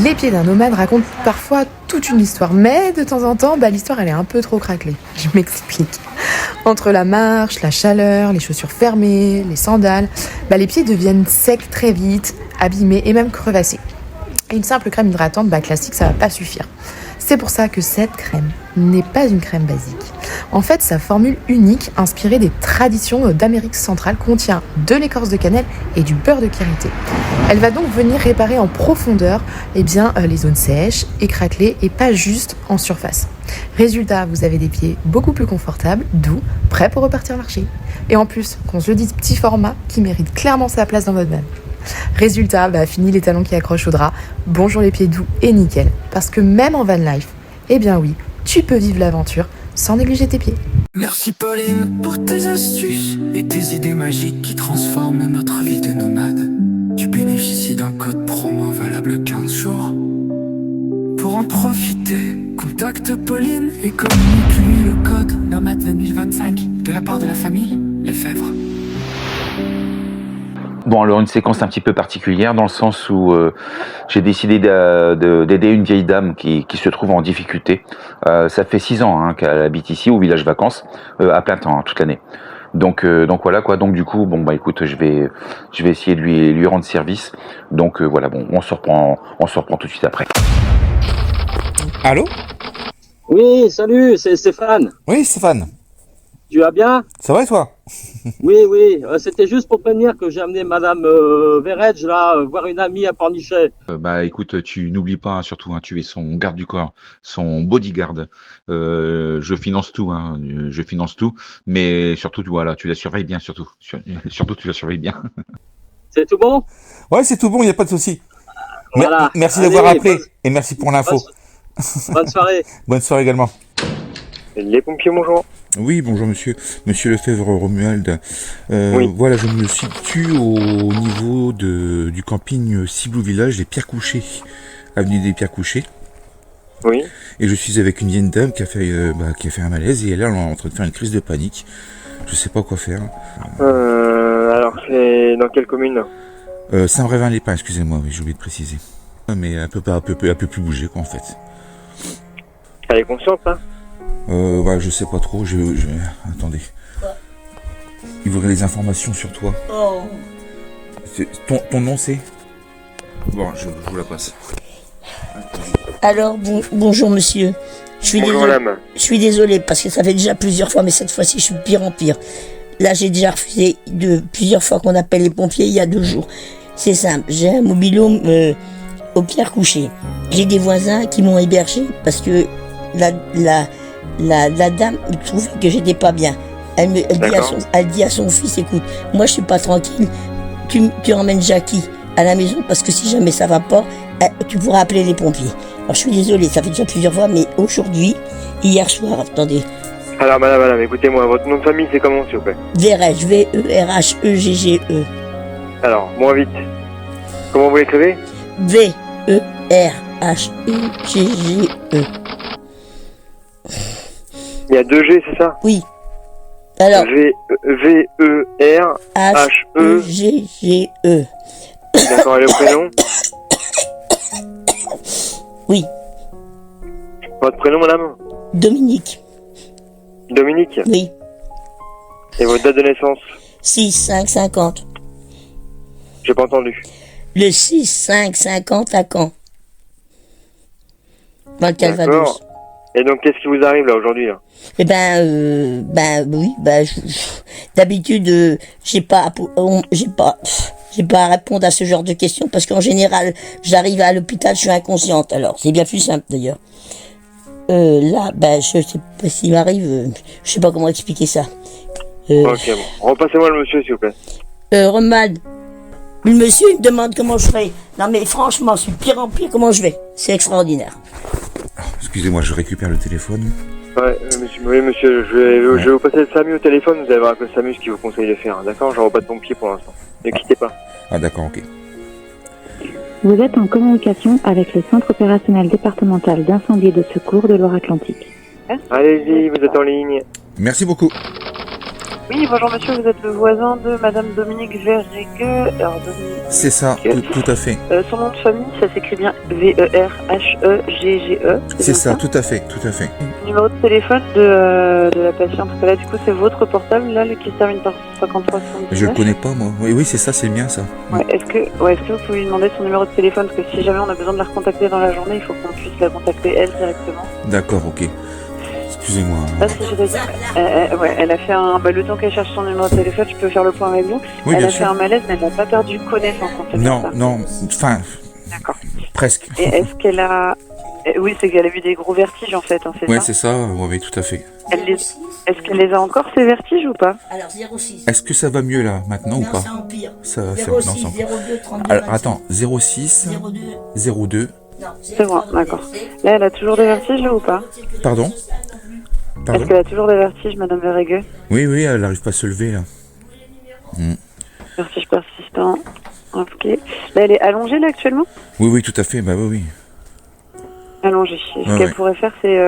Les pieds d'un nomade racontent parfois toute une histoire, mais de temps en temps, l'histoire elle est un peu trop craquelée. Je m'explique. Entre la marche, la chaleur, les chaussures fermées, les sandales, les pieds deviennent secs très vite, abîmés et même crevassés. Et une simple crème hydratante classique, ça va pas suffire. C'est pour ça que cette crème n'est pas une crème basique. En fait, sa formule unique, inspirée des traditions d'Amérique centrale, contient de l'écorce de cannelle et du beurre de karité. Elle va donc venir réparer en profondeur les zones sèches et craquelées et pas juste en surface. Résultat, vous avez des pieds beaucoup plus confortables, doux, prêts pour repartir marcher. Et en plus, qu'on se le dise, petit format qui mérite clairement sa place dans votre van. Résultat, fini les talons qui accrochent au drap, bonjour les pieds doux et nickel. Parce que même en van life, tu peux vivre l'aventure sans négliger tes pieds. Merci Pauline pour tes astuces et tes idées magiques qui transforment notre vie de nomade. Tu bénéficies d'un code promo valable 15 jours. Pour en profiter, contacte Pauline et communique-lui le code NOMADE 2025 de la part de la famille Lefebvre. Bon, alors une séquence un petit peu particulière dans le sens où j'ai décidé d'aider une vieille dame qui se trouve en difficulté. Ça fait 6 ans qu'elle habite ici au village vacances, à plein temps, toute l'année. Donc voilà quoi. Donc du coup, écoute, je vais essayer de lui rendre service. Donc voilà, on se reprend tout de suite après. Allô? Oui, salut, c'est Stéphane. Oui, Stéphane. Tu vas bien? Ça va et toi? Oui, c'était juste pour te dire que j'ai amené Madame Verredge voir une amie à Pornichet. Écoute, tu n'oublies pas surtout, tu es son garde du corps, son bodyguard. Je finance tout, mais surtout, tu la surveilles bien, surtout tu la surveilles bien. C'est tout bon? Ouais, c'est tout bon, il n'y a pas de souci. Voilà. Merci d'avoir appelé et merci pour l'info. Bonne soirée. Bonne soirée également. Les pompiers, bonjour. Oui, bonjour monsieur Lefebvre Romuald. Oui. Voilà, je me situe au niveau du camping Ciblou Village, les Pierres Couchées, avenue des Pierres Couchées. Oui. Et je suis avec une vieille dame qui a fait un malaise et elle est en train de faire une crise de panique. Je sais pas quoi faire. Alors c'est dans quelle commune? Saint-Brévin-les-Pins, excusez-moi, oui, j'ai oublié de préciser. Mais elle peut plus bouger quoi en fait. Elle est consciente là? Je sais pas trop, attendez. Il voudrait des informations sur toi. Oh. Ton nom c'est? Bon, je vous la passe. Alors, bonjour monsieur. Je suis désolé parce que ça fait déjà plusieurs fois, mais cette fois-ci je suis de pire en pire. Là j'ai déjà refusé plusieurs fois qu'on appelle les pompiers il y a 2 jours. C'est simple, j'ai un mobil-home aux Pierres Couchées. J'ai des voisins qui m'ont hébergé parce que la dame trouvait que j'étais pas bien. Elle dit à son fils, écoute, moi je suis pas tranquille, tu emmènes Jackie à la maison parce que si jamais ça va pas, tu pourras appeler les pompiers. Alors je suis désolée, ça fait déjà plusieurs fois, mais aujourd'hui, hier soir, attendez, Alors, madame, écoutez-moi, votre nom de famille, c'est comment, s'il vous plaît? Verhage, V-E-R-H-E-G-G-E. Alors, moins vite. Comment vous l'écrivez? V-E-R-H-E-G-G-E. Il y a 2 G, c'est ça? Oui. Alors, V-E-R-H-E. H-E-G-G-E. D'accord, et le prénom? Oui. Votre prénom, madame? Dominique. Dominique? Oui. Et votre date de naissance? 6-5-50. J'ai pas entendu. Le 6-5-50 à Caen. Dans le Calvados. D'accord. Et donc, qu'est-ce qui vous arrive, là, aujourd'hui, là? Eh oui, d'habitude, j'ai pas à répondre à ce genre de questions parce qu'en général, j'arrive à l'hôpital, je suis inconsciente. Alors, c'est bien plus simple d'ailleurs. Là, je sais pas s'il m'arrive, je sais pas comment expliquer ça. Ok, bon. Repassez-moi le monsieur, s'il vous plaît. Romane, le monsieur il me demande comment je fais. Non mais franchement, je suis de pire en pire, comment je vais? C'est extraordinaire. Excusez-moi, je récupère le téléphone. Ouais, monsieur, je vais vous passer le SAMU au téléphone, vous allez voir avec le SAMU ce qu'il vous conseille de faire, d'accord? J'envoie pas de pompier pour l'instant. Ne quittez pas. Ah d'accord, ok. Vous êtes en communication avec le Centre opérationnel départemental d'incendie et de secours de Loire-Atlantique. Allez-y, vous êtes en ligne. Merci beaucoup. Oui, bonjour monsieur, vous êtes le voisin de madame Dominique Verregueux. Alors, C'est ça, tout à fait. son nom de famille, ça s'écrit bien V-E-R-H-E-G-G-E. C'est ça, tout à fait. Numéro de téléphone de la patiente, parce que là, du coup, c'est votre portable, là, qui se termine par 53 Je le connais pas, moi. Oui, c'est ça, c'est bien, ça. Ouais, est-ce que vous pouvez lui demander son numéro de téléphone, parce que si jamais on a besoin de la recontacter dans la journée, il faut qu'on puisse la contacter elle directement. D'accord, ok. Excusez-moi. Là, si je résume, elle a fait le temps qu'elle cherche son numéro de téléphone, je peux faire le point avec vous. Oui, elle bien a sûr. fait un malaise, mais elle n'a pas perdu connaissance, en fait. Non, enfin, D'accord. presque. Et est-ce qu'elle a... Oui, c'est qu'elle a eu des gros vertiges, en fait, c'est Ouais, ça? c'est ça, oui, tout à fait. Est-ce qu'elle les a encore, ces vertiges, ou pas? Alors 06. Est-ce que ça va mieux, là, maintenant, ou pas? Ça empire. Ça, 06, non, 02, 32, Alors, 26. attends, 06, 02, C'est bon, d'accord. Là, elle a toujours des vertiges, là, ou pas? pardon? Est-ce qu'elle a toujours des vertiges, madame Verregueux? Oui, elle n'arrive pas à se lever, là. Vertige persistant. Ok. Là, elle est allongée, là, actuellement? Oui, tout à fait, oui. Allongée. Ce Ouais, qu'elle ouais. pourrait faire, c'est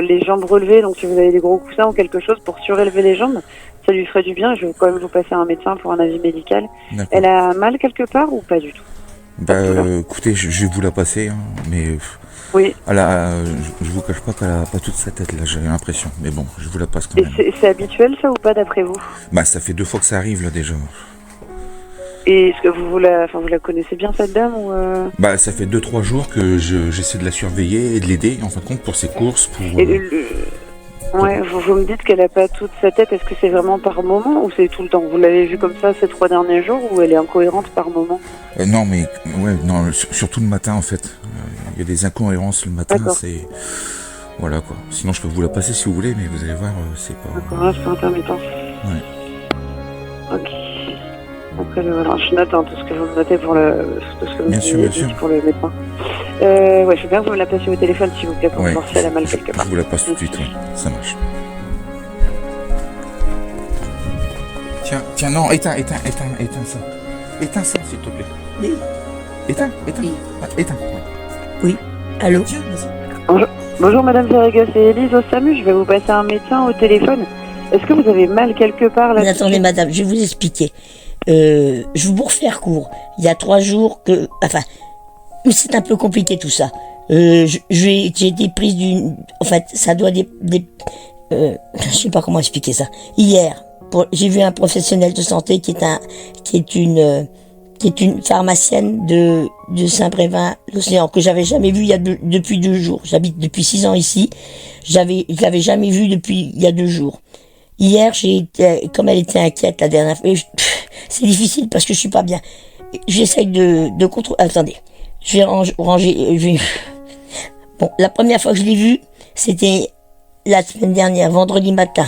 les jambes relevées. Donc, si vous avez des gros coussins ou quelque chose pour surélever les jambes, ça lui ferait du bien. Je vais quand même vous passer un médecin pour un avis médical. D'accord. Elle a mal quelque part ou pas du tout? Écoutez, je vais vous la passer, mais... Oui. Je vous cache pas qu'elle a pas toute sa tête, là, j'ai l'impression. Mais bon, je vous la passe quand Et même. c'est habituel, ça, ou pas, d'après vous? Ça fait 2 fois que ça arrive, là, déjà. Et est-ce que vous la connaissez bien, cette dame, ou Ça fait 2-3 jours que j'essaie de la surveiller et de l'aider, en fin de compte, pour ses courses, pour... Ouais, vous me dites qu'elle a pas toute sa tête. Est-ce que c'est vraiment par moment ou c'est tout le temps? Vous l'avez vue comme ça ces 3 derniers jours ou elle est incohérente par moment? Non, mais... non, surtout le matin, en fait. Il y a des incohérences le matin, D'accord. c'est... Voilà, quoi. Sinon, je peux vous la passer si vous voulez, mais vous allez voir, c'est pas... D'accord, là, c'est intermittent. Ouais. Ok. Après, voilà, je note tout ce que vous me notez pour tout ce que vous Bien me sûr, dites bien sûr. pour le médecin. Je veux bien que vous me la passiez au téléphone, s'il vous plaît, pour voir si elle a mal quelque part. Je vous la passe tout de suite, oui. Ça marche. Tiens, non, éteins ça. Éteins ça, s'il te plaît. Oui. Éteins. Oui. Allô? Bonjour Madame Verregueux, c'est Élise au SAMU, je vais vous passer un médecin au téléphone. Est-ce que vous avez mal quelque part là? Mais attendez madame, je vais vous expliquer. Je vais vous refaire court. Il y a 3 jours que... Enfin, c'est un peu compliqué tout ça. J'ai été prise d'une... En fait, ça doit je sais pas comment expliquer ça. Hier, j'ai vu un professionnel de santé qui est une pharmacienne de Saint-Brévin-l'Océan, que j'avais jamais vu depuis 2 jours. J'habite depuis 6 ans ici. Je l'avais jamais vu depuis il y a 2 jours. Hier, comme elle était inquiète la dernière fois, c'est difficile parce que je suis pas bien. J'essaye de contrôler. Attendez, je vais ranger. Bon, la première fois que je l'ai vue, c'était la semaine dernière, vendredi matin.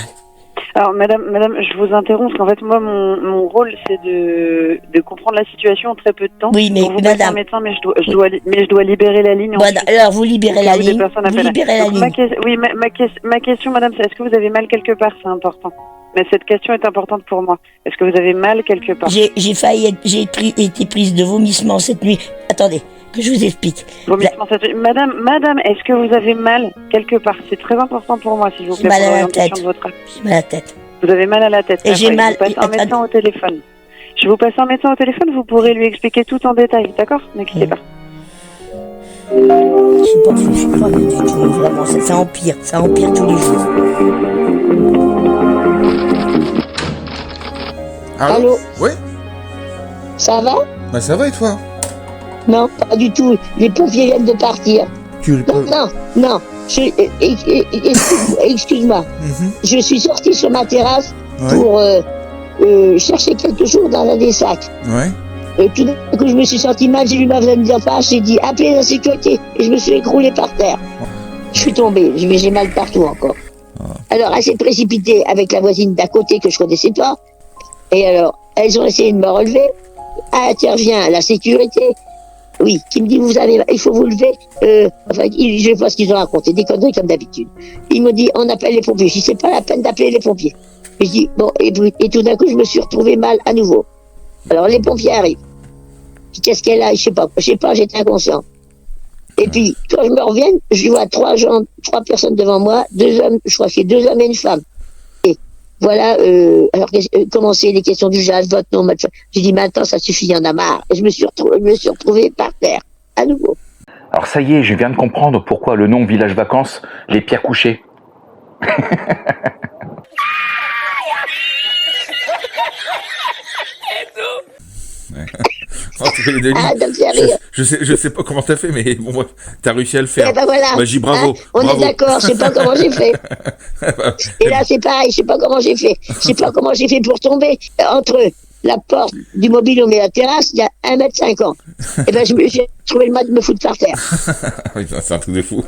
Alors, madame, je vous interromps, parce qu'en fait, moi, mon rôle, c'est de comprendre la situation en très peu de temps. Oui, mais pour vous passer un médecin, mais je dois libérer la ligne. Voilà, alors, vous libérez la ligne. Vous libérez la ligne. Oui, ma question, madame, c'est est-ce que vous avez mal quelque part? C'est important. Mais cette question est importante pour moi. Est-ce que vous avez mal quelque part? J'ai failli été prise de vomissement cette nuit. Attendez, que je vous explique. Vomissement cette nuit. Madame, est-ce que vous avez mal quelque part? C'est très important pour moi, s'il vous plaît, mal pour à la l'orientation tête. de votre acte. J'ai mal à la tête. Vous avez mal à la tête. Et j'ai mal. Je vous passe un médecin au téléphone. Je vous passe un médecin au téléphone, vous pourrez lui expliquer tout en détail, d'accord? N'inquiétez pas. Je suis pas fou, je suis pas bien du tout, vraiment, ça empire tous les jours. Allô? Oui? Ça va? Bah ça va et toi? Non, pas du tout, les pompiers viennent de partir. Non, excuse-moi. Je suis sorti sur ma terrasse pour chercher quelque chose dans un des sacs. Ouais. Et tout d'un coup, je me suis senti mal, j'ai vu ma voisine d'en face, j'ai dit appelez la sécurité, et je me suis écroulé par terre. Je suis tombé, j'ai mal partout encore. Alors, elle s'est précipitée avec la voisine d'à côté que je connaissais pas, et alors, elles ont essayé de me relever, intervient la sécurité, oui, qui me dit il faut vous lever, je sais pas ce qu'ils ont raconté, des conneries comme d'habitude. Ils m'ont dit on appelle les pompiers, je dis c'est pas la peine d'appeler les pompiers. Et je dis bon, et tout d'un coup, je me suis retrouvé mal à nouveau. Alors les pompiers arrivent. Qu'est-ce qu'elle a? Je sais pas, j'étais inconscient. Et puis, quand je me reviens, je vois trois personnes devant moi, deux hommes, je crois que c'est deux hommes et une femme. Et voilà, alors comment c'est les questions du jazz, votre nom, j'ai dit maintenant ça suffit, il y en a marre. Et je me suis retrouvé par terre, à nouveau. Alors ça y est, je viens de comprendre pourquoi le nom Village Vacances, les pierres couchées. Je sais pas comment t'as fait, mais bon, t'as réussi à le faire. Eh ben voilà. Bah, j'ai bravo. On bravo. est d'accord, je sais pas comment j'ai fait. Et là, c'est pareil, je sais pas comment j'ai fait. Je sais pas comment j'ai fait pour tomber entre la porte du mobil-home et la terrasse, il y a 1,50 m. Et ben, j'ai trouvé le mal de me foutre par terre. C'est un truc de fou.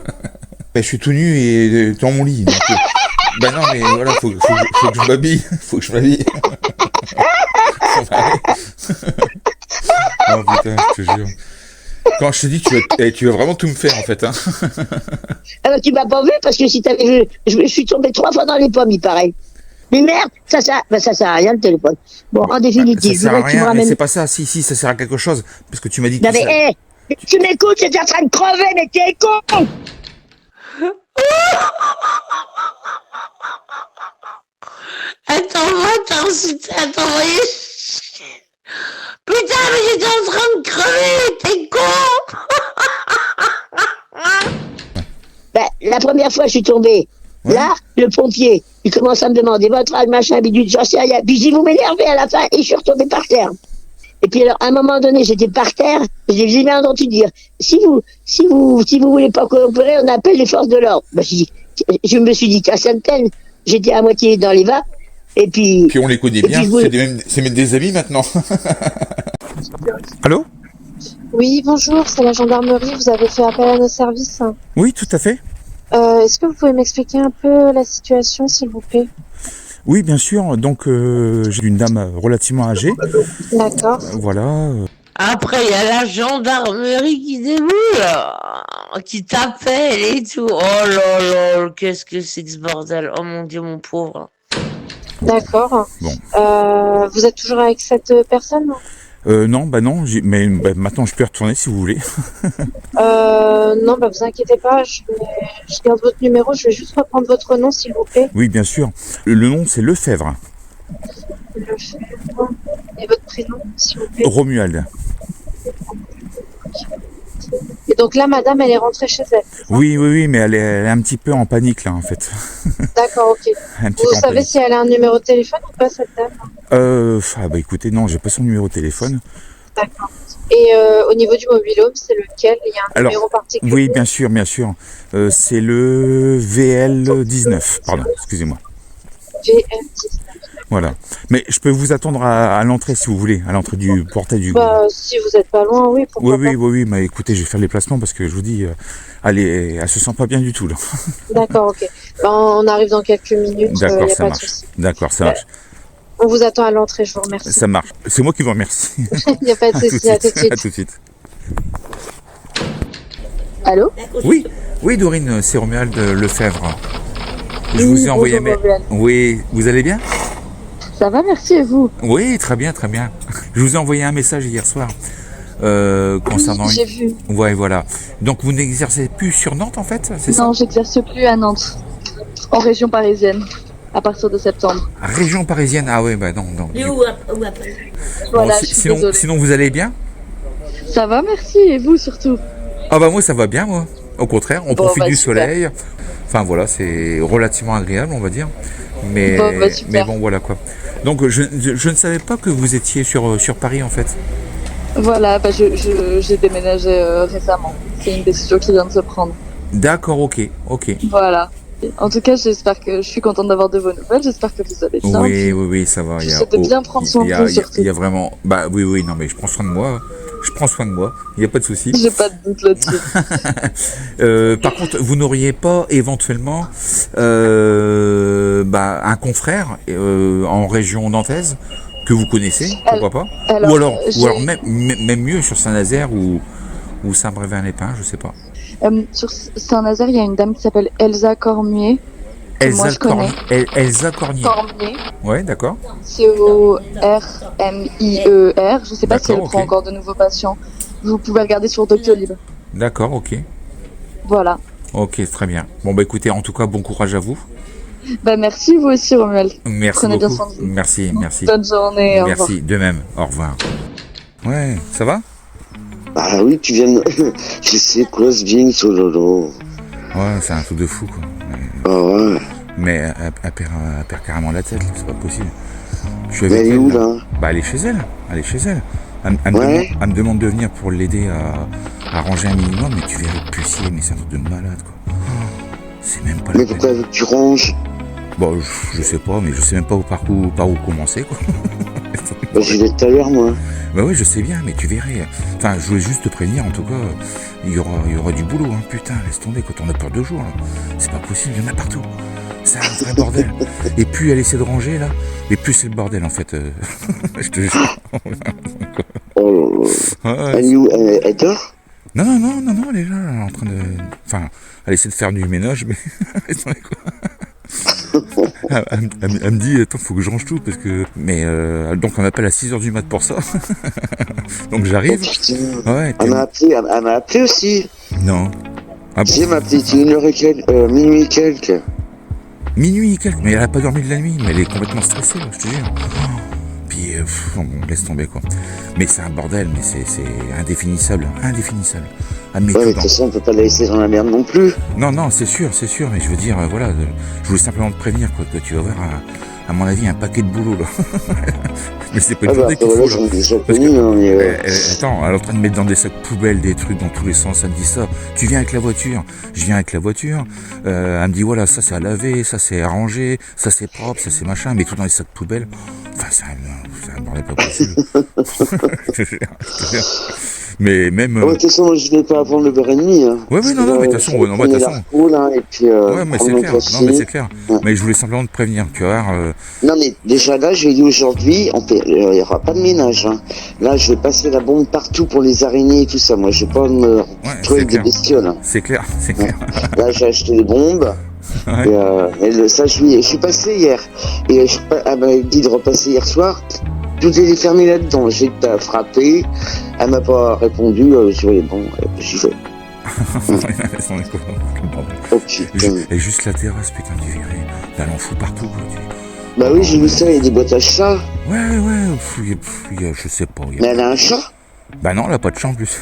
Je suis tout nu et dans mon lit. Donc, non, mais voilà, faut que je m'habille. Faut que je m'habille. Oh putain, je te jure. Quand je te dis que tu vas vraiment tout me faire en fait, hein. Ah bah, tu m'as pas vu parce que si t'avais vu, je suis tombé 3 fois dans les pommes, il paraît. Mais merde, ça sert à rien le téléphone. Bon, en définitive, ça sert à rien, mais c'est pas ça. Si, ça sert à quelque chose parce que tu m'as dit que non mais tu m'écoutes, j'étais en train de crever, mais t'es con. Attends-moi, t'as incité à t'envoyer. Putain, mais j'étais en train de crever, t'es con. Ben, la première fois, je suis tombé. Ouais. Là, le pompier, il commence à me demander votre âge, machin, bidule, j'en sais rien. Puis je dis, vous m'énervez à la fin, et je suis retombé par terre. Et puis alors, à un moment donné, j'étais par terre, et j'ai bien entendu dire, si vous voulez pas coopérer, on appelle les forces de l'ordre. Ben, je me suis dit qu'à Sainte-Plaine, j'étais à moitié dans les vapes. Et puis on les connaît bien, c'est même des amis maintenant. Allô? Oui, bonjour, c'est la gendarmerie, vous avez fait appel à nos services. Oui, tout à fait. Est-ce que vous pouvez m'expliquer un peu la situation, s'il vous plaît? Oui, bien sûr, donc j'ai une dame relativement âgée. D'accord. Voilà. Après, il y a la gendarmerie qui déboule, qui t'appelle et tout. Oh là là, qu'est-ce que c'est que ce bordel? Oh mon Dieu, mon pauvre. D'accord. Bon. Vous êtes toujours avec cette personne? Non, mais maintenant je peux retourner si vous voulez. Non, vous inquiétez pas, je garde votre numéro, je vais juste reprendre votre nom s'il vous plaît. Oui, bien sûr. Le nom c'est Lefebvre. Lefebvre. Et votre prénom s'il vous plaît? Romuald. Et donc là, madame, elle est rentrée chez elle. Oui, mais elle est un petit peu en panique là en fait. D'accord, ok. Vous savez si elle a un numéro de téléphone ou pas, cette dame? Écoutez, non, j'ai pas son numéro de téléphone. D'accord. Et au niveau du mobile-home, c'est lequel? Il y a un numéro particulier? Oui, bien sûr. C'est le VL19. Pardon, excusez-moi. VL19. Voilà. Mais je peux vous attendre à l'entrée si vous voulez, à l'entrée du portail du. Bah, si vous êtes pas loin, oui, pourquoi pas. Oui. Mais écoutez, je vais faire les placements parce que je vous dis, elle se sent pas bien du tout là. D'accord, ok. Ben, on arrive dans quelques minutes. D'accord, y a ça pas marche. de souci. D'accord, ça marche. On vous attend à l'entrée, je vous remercie. Ça marche. C'est moi qui vous remercie. Il n'y a pas de souci, à tout de suite. À tout de suite. Allô? Oui, Dorine, c'est Romuald Lefebvre. Je Oui, vous ai envoyé un bonjour, mail. Romuald. Oui, vous allez bien? Ça va, merci, et vous? Oui, très bien, très bien. Je vous ai envoyé un message hier soir concernant. Oui, j'ai vu. Ouais, voilà. Donc vous n'exercez plus sur Nantes en fait, c'est ça? Non, j'exerce plus à Nantes, en région parisienne, à partir de septembre. Région parisienne, ah ouais, bah non. Et où après? Bon, Voilà, je suis désolée. sinon vous allez bien? Ça va, merci, et vous surtout? Ah bah moi ça va bien, moi. Au contraire, on Bon, profite bah, du super. soleil. Enfin voilà, c'est relativement agréable, on va dire. Mais, Bon, bah, super. mais bon, voilà quoi. Donc je ne savais pas que vous étiez sur Paris en fait. Voilà, bah, j'ai déménagé récemment. C'est une décision qui vient de se prendre. D'accord, ok. Voilà. En tout cas, j'espère que je suis contente d'avoir de vos nouvelles. J'espère que vous allez bien. Oui, ça va. J'essaie de bien prendre soin de vous, surtout. Il y a vraiment. Bah oui, non, mais je prends soin de moi. Il n'y a pas de souci. J'ai pas de doute là-dessus. Par contre, vous n'auriez pas éventuellement un confrère en région nantaise que vous connaissez, pourquoi pas? Ou alors même mieux sur Saint-Nazaire ou Saint-Brévin-les-Pins, je sais pas. Sur Saint-Nazaire, il y a une dame qui s'appelle Elsa Cormier. Moi, je connais. Elsa Cormier. Ouais, d'accord. Cormier. Je sais pas si elle D'accord, prend ok. encore de nouveaux patients. Vous pouvez regarder sur Doctolib. D'accord, ok. Voilà. Ok, très bien. Bon, bah écoutez, en tout cas, bon courage à vous. Bah merci vous aussi, Romuald. Merci Prenez bien beaucoup. soin de vous. Merci. Bonne journée. Au revoir. Merci, de même. Au revoir. Ouais, ça va? Ah oui, tu viens de... Je sais quoi ce jeans, oh lolo. Ouais, c'est un truc de fou, quoi. Ah ouais. Mais elle perd carrément la tête, là, c'est pas possible. Je suis Mais avec elle est où, là. là? Bah, elle est chez elle. Elle me demande de venir pour l'aider à ranger un minimum, mais tu verrais le pucier, mais c'est un truc de malade, quoi. C'est même pas la Mais pourquoi tu ranges? Bon, je sais pas, mais je sais même pas par où commencer, quoi. Bah, j'y vais tout à l'heure, moi. Bah oui, je sais bien, mais tu verrais. Enfin, je voulais juste te prévenir, en tout cas, il y aura du boulot, hein. Putain, laisse tomber, quand on a peur 2 jours, là. C'est pas possible, il y en a partout. C'est un vrai bordel. Et plus elle essaie de ranger, là, et plus c'est le bordel, en fait. Je te jure. Oh là là. Elle est où? Elle dort? Non, elle est là, elle est en train de... Enfin, elle essaie de faire du ménage, mais... elle me dit, attends, faut que je range tout, parce que... Mais, donc on m'appelle à 6h du mat pour ça. Donc j'arrive. Oh, putain. Ouais, Elle m'a appelé aussi. Non. Ah bon? Si, elle m'a appelé, c'est 1h et quelques, minuit et quelques. Minuit et quelques, mais elle a pas dormi de la nuit, mais elle est complètement stressée, là, je te jure. Puis, bon, laisse tomber, quoi. Mais c'est un bordel, mais c'est indéfinissable. Mais Ouais, mais de toute façon, on peut pas la laisser dans la merde non plus. Non, c'est sûr, mais je veux dire, voilà, je voulais simplement te prévenir, quoi, que tu vas avoir, à mon avis, un paquet de boulot, là. Mais c'est pas une journée qu'il faut, là. Parce que, attends, elle est en train de mettre dans des sacs poubelles des trucs dans tous les sens, elle me dit ça, tu viens avec la voiture, je viens avec la voiture, elle me dit, voilà, ça c'est à laver, ça c'est à ranger, ça c'est propre, ça c'est machin, mais tout dans les sacs poubelles. Enfin, c'est un bordel pas possible. Je te jure. Mais même... De toute façon, moi, je vais pas prendre le beurre et demi. Hein. Ouais, non, mais de toute façon, et puis, ouais, mais c'est clair. Non, mais c'est clair. Ouais. Mais je voulais simplement te prévenir, tu vois. Non, mais déjà là, je vais dire aujourd'hui, il n'y aura pas de ménage. Hein. Là, je vais passer la bombe partout pour les araignées et tout ça. Moi, je vais pas me trouver des bestioles. Hein. C'est clair. Là, j'ai acheté des bombes. Ouais. Et ça, je suis passé hier. Et elle m'a dit de repasser hier soir. Tout est fermé là-dedans. J'ai frappé. Elle m'a pas répondu. Je vais bon, j'y vais. Oh putain. Et juste la terrasse, putain, tu verrais. Là, elle en fout partout, quoi. Bah oui, j'ai vu ça, il y a des boîtes à chat. Ouais, je sais pas. Mais elle a un chat? Bah non, elle a pas de chat en plus.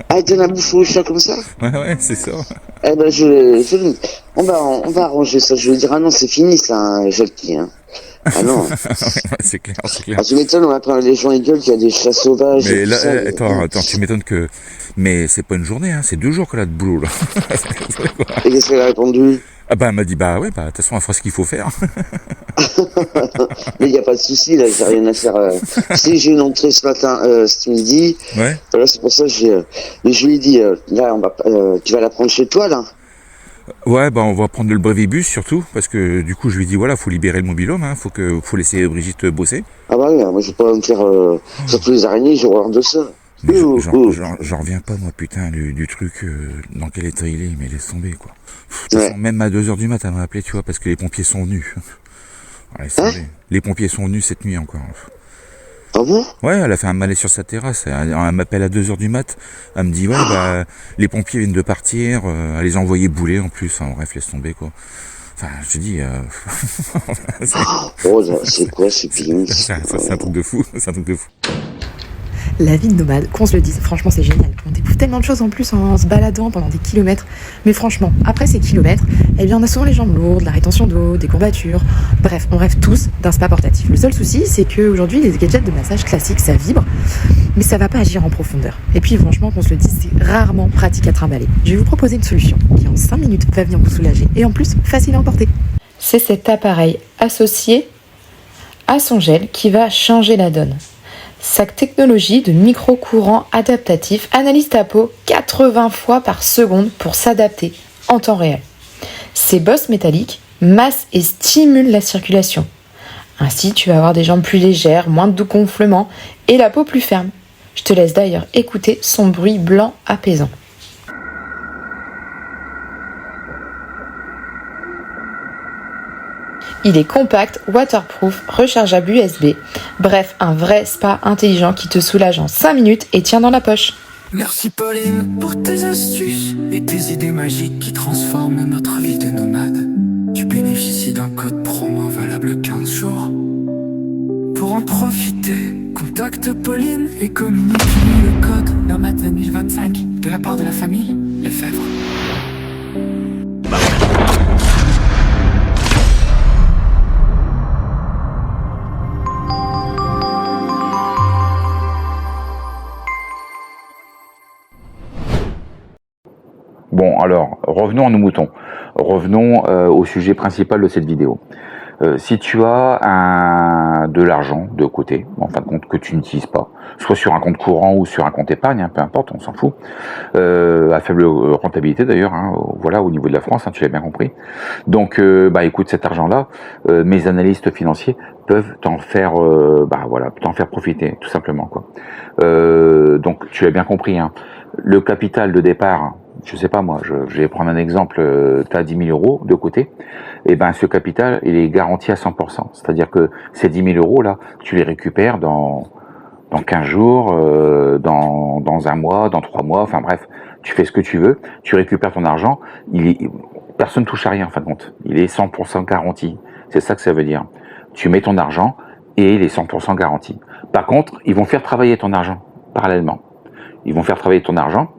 Ah, elle donne à bouffer au chat comme ça? Ouais, c'est ça. Eh ben, on va arranger ça. Je vais dire, ah non, c'est fini, ça, Jackie, hein. Ah non. C'est clair. Ah, tu m'étonnes, après les gens ils gueulent qu'il y a des chats sauvages. Mais là, attends, tu m'étonnes que... Mais c'est pas une journée, hein, c'est 2 jours qu'elle a de boulot, là. Et qu'est-ce qu'elle a répondu? Ah bah elle m'a dit bah ouais, bah de toute façon elle fera ce qu'il faut faire. Mais il n'y a pas de souci, là, j'ai rien à faire. Si j'ai une entrée ce matin, ce midi, ouais. Voilà, c'est pour ça que je lui ai dit, là, tu vas la prendre chez toi, là. Ouais, bah on va prendre le brevet-bus surtout, parce que du coup je lui ai dit voilà, faut libérer le mobil-home, hein, faut laisser Brigitte bosser. Ah bah oui, moi je vais pas me faire, surtout les araignées, j'ai horreur de ça. Mais j'en reviens pas moi putain du truc dans quel état il est, mais laisse tomber quoi. De toute façon, même à 2h du matin elle m'a appelé, tu vois, parce que les pompiers sont venus. Les pompiers sont venus cette nuit encore. Ah bon? Ouais, elle a fait un malaise sur sa terrasse. Elle m'appelle à 2h du mat. Elle me dit ouais bah les pompiers viennent de partir. Elle les a envoyés bouler en plus. Enfin, bref, laisse tomber quoi. Enfin, je te dis. C'est quoi ce film? C'est un truc de fou. C'est un truc de fou. La vie de nomade, qu'on se le dise, franchement c'est génial. On découvre tellement de choses en plus en se baladant pendant des kilomètres. Mais franchement, après ces kilomètres, eh bien on a souvent les jambes lourdes, la rétention d'eau, des courbatures. Bref, on rêve tous d'un spa portatif. Le seul souci, c'est qu'aujourd'hui, les gadgets de massage classiques, ça vibre, mais ça va pas agir en profondeur. Et puis franchement, qu'on se le dise, c'est rarement pratique à trimballer. Je vais vous proposer une solution qui en 5 minutes va venir vous soulager et en plus facile à emporter. C'est cet appareil associé à son gel qui va changer la donne. Sa technologie de micro-courant adaptatif analyse ta peau 80 fois par seconde pour s'adapter en temps réel. Ses bosses métalliques massent et stimulent la circulation. Ainsi, tu vas avoir des jambes plus légères, moins de gonflement et la peau plus ferme. Je te laisse d'ailleurs écouter son bruit blanc apaisant. Il est compact, waterproof, rechargeable USB. Bref, un vrai spa intelligent qui te soulage en 5 minutes et tient dans la poche. Merci Pauline pour tes astuces et tes idées magiques qui transforment notre vie de nomade. Tu bénéficies d'un code promo valable 15 jours. Pour en profiter, contacte Pauline et communique le code NOMAD 2025 de la part de la famille Lefebvre. Bon, alors, revenons à nos moutons. Revenons au sujet principal de cette vidéo. Si tu as de l'argent de côté, en fin de compte, que tu n'utilises pas, soit sur un compte courant ou sur un compte épargne, hein, peu importe, on s'en fout, à faible rentabilité d'ailleurs, hein, voilà, au niveau de la France, hein, tu l'as bien compris. Donc, écoute, cet argent-là, mes analystes financiers peuvent t'en faire, t'en faire profiter, tout simplement, quoi. Donc, tu l'as bien compris, hein, le capital de départ, je sais pas moi, je vais prendre un exemple, tu as 10 000 euros de côté, et ben ce capital, il est garanti à 100%. C'est-à-dire que ces 10 000 euros là, tu les récupères dans 15 jours, dans un mois, dans 3 mois, enfin bref, tu fais ce que tu veux, tu récupères ton argent, personne touche à rien en fin de compte, il est 100% garanti, c'est ça que ça veut dire. Tu mets ton argent et il est 100% garanti. Par contre, ils vont faire travailler ton argent parallèlement. Ils vont faire travailler ton argent,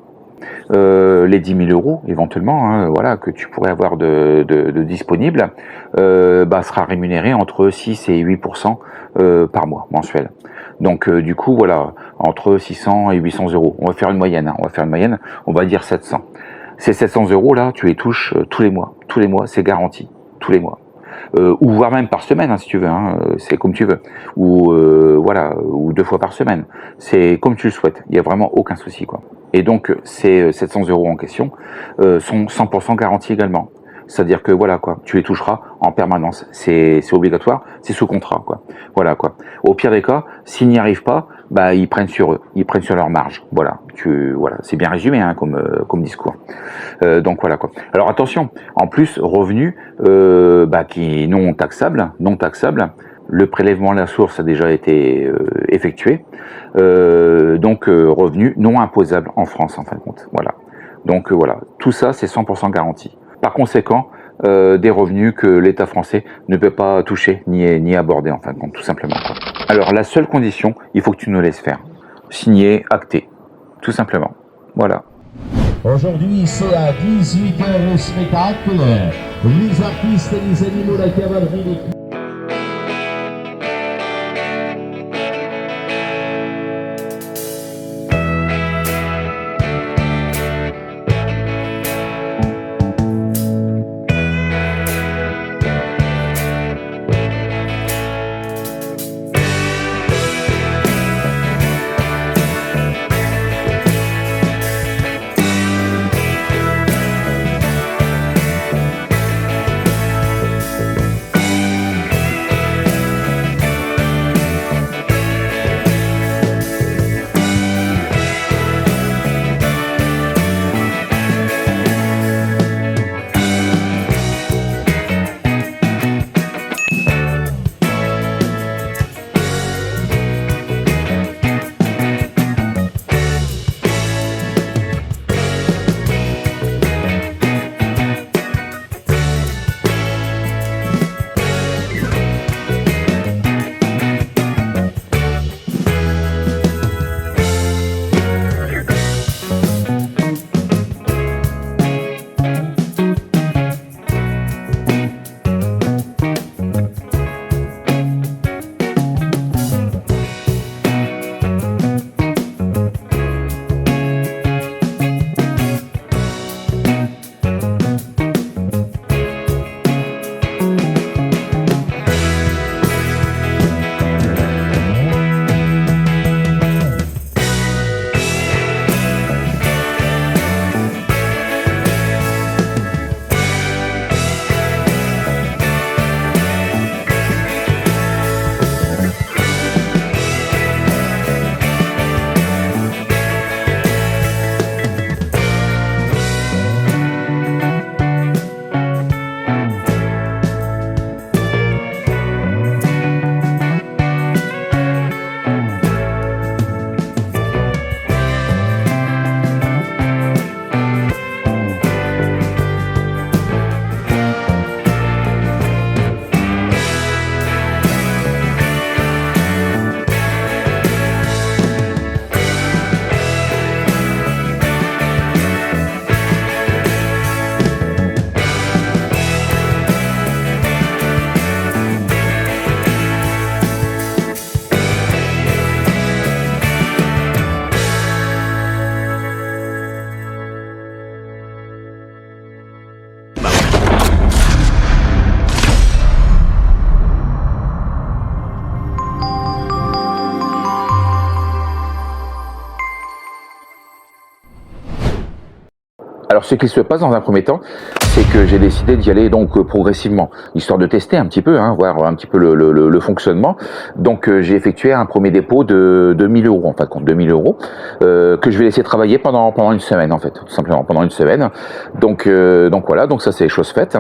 les 10 000 euros éventuellement, hein, voilà, que tu pourrais avoir de disponible, sera rémunéré entre 6 et 8% par mois mensuel. Donc du coup voilà, entre 600 et 800 euros. On va faire une moyenne, hein, on va dire 700. Ces 700 euros là, tu les touches tous les mois, c'est garanti, tous les mois. Ou voire même par semaine, hein, si tu veux, hein, c'est comme tu veux, ou ou 2 fois par semaine, c'est comme tu le souhaites, il y a vraiment aucun souci, quoi. Et donc ces 700 euros en question sont 100% garantis également, c'est-à-dire que voilà quoi, tu les toucheras en permanence, c'est obligatoire, c'est sous contrat, quoi. Voilà quoi. Au pire des cas, s'ils n'y arrivent pas, ils prennent sur eux, ils prennent sur leur marge. Voilà, c'est bien résumé, hein, comme discours. Donc voilà quoi. Alors attention, en plus revenus qui est non taxable, le prélèvement à la source a déjà été effectué, donc revenus non imposables en France en fin de compte. Voilà. Donc voilà, tout ça c'est 100% garanti. Par conséquent, des revenus que l'État français ne peut pas toucher ni aborder en fin de compte, tout simplement, quoi. Alors la seule condition, il faut que tu nous laisses faire. Signer, acter, tout simplement. Voilà. Aujourd'hui, c'est à 18h le spectacle. Les artistes et les animaux, la cavalerie, les... Alors, ce qui se passe dans un premier temps, c'est que j'ai décidé d'y aller donc progressivement, histoire de tester un petit peu, voir un petit peu le fonctionnement. Donc, j'ai effectué un premier dépôt de 2000 euros, en fait, compte 2000 euros, que je vais laisser travailler pendant une semaine, en fait, tout simplement pendant une semaine. Donc voilà, donc ça c'est chose faite.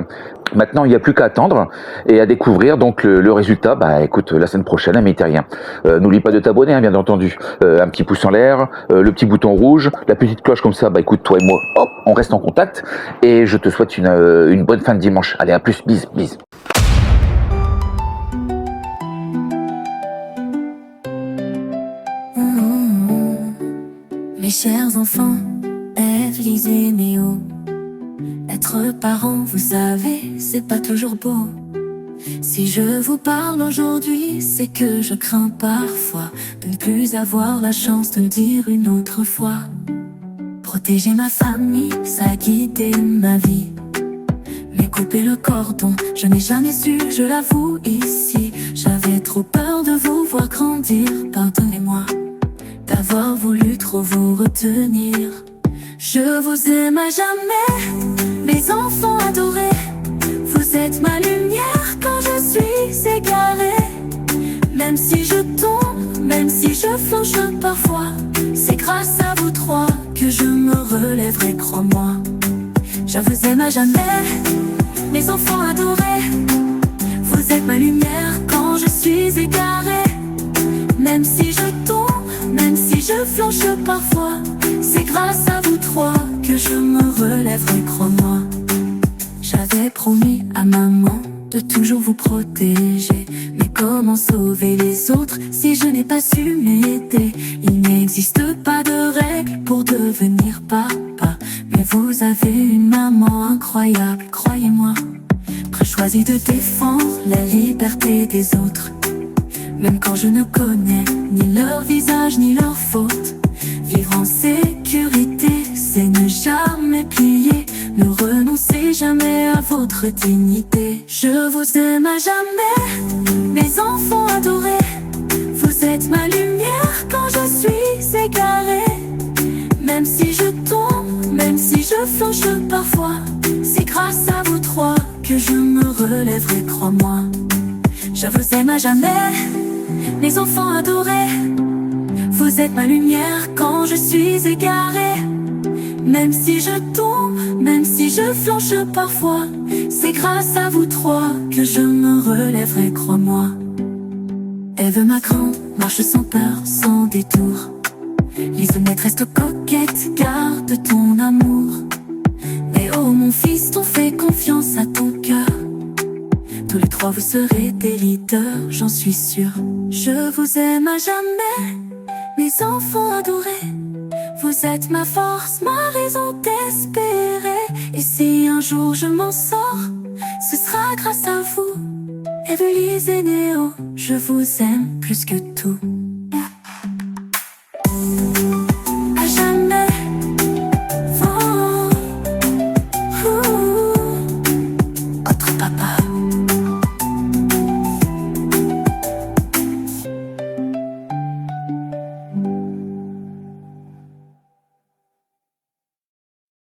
Maintenant, il n'y a plus qu'à attendre et à découvrir donc le résultat. Bah, écoute, la semaine prochaine, à Métérien. N'oublie pas de t'abonner, bien entendu. Un petit pouce en l'air, le petit bouton rouge, la petite cloche comme ça. Bah, écoute, toi et moi, hop, on reste en contact. Et je te souhaite une bonne fin de dimanche. Allez, à plus, bis. Mes chers enfants, Ève, Lise et Néo. Être parent, vous savez, c'est pas toujours beau. Si je vous parle aujourd'hui, c'est que je crains parfois de ne plus avoir la chance de le dire une autre fois. Protéger ma famille, ça a guidé ma vie. Mais couper le cordon, je n'ai jamais su, je l'avoue ici. J'avais trop peur de vous voir grandir, pardonnez-moi d'avoir voulu trop vous retenir. Je vous aime à jamais, mes enfants adorés. Vous êtes ma lumière quand je suis égarée. Même si je tombe, même si je flanche parfois, c'est grâce à vous trois que je me relèverai, crois-moi. Je vous aime à jamais, mes enfants adorés. Vous êtes ma lumière quand je suis égarée. Même si je tombe, même si je flanche parfois, c'est grâce à vous trois que je me relèverai, crois-moi. J'avais promis à maman de toujours vous protéger, mais comment sauver les autres si je n'ai pas su m'aider? Il n'existe pas de règle pour devenir papa, mais vous avez une maman incroyable, croyez-moi. Choisi de défendre la liberté des autres, même quand je ne connais ni leur visage ni leur faute. Vivre en sécurité, c'est ne jamais plier, ne renoncez jamais à votre dignité. Je vous aime à jamais, mes enfants adorés. Vous êtes ma lumière quand je suis égarée. Même si je tombe, même si je flanche parfois, c'est grâce à vous trois que je me relèverai, crois-moi. Je vous aime à jamais, mes enfants adorés. Vous êtes ma lumière quand je suis égarée. Même si je tombe, même si je flanche parfois, c'est grâce à vous trois que je me relèverai, crois-moi. Ève ma grande, marche sans peur, sans détour. Lisonnette reste coquette, garde ton amour. Et oh mon fils, t'on fait confiance à ton cœur. Tous les trois vous serez des leaders, j'en suis sûre. Je vous aime à jamais, mes enfants adorés. Vous êtes ma force, ma raison d'espérer. Et si un jour je m'en sors, ce sera grâce à vous. Ève, Lise et Néo, je vous aime plus que tout.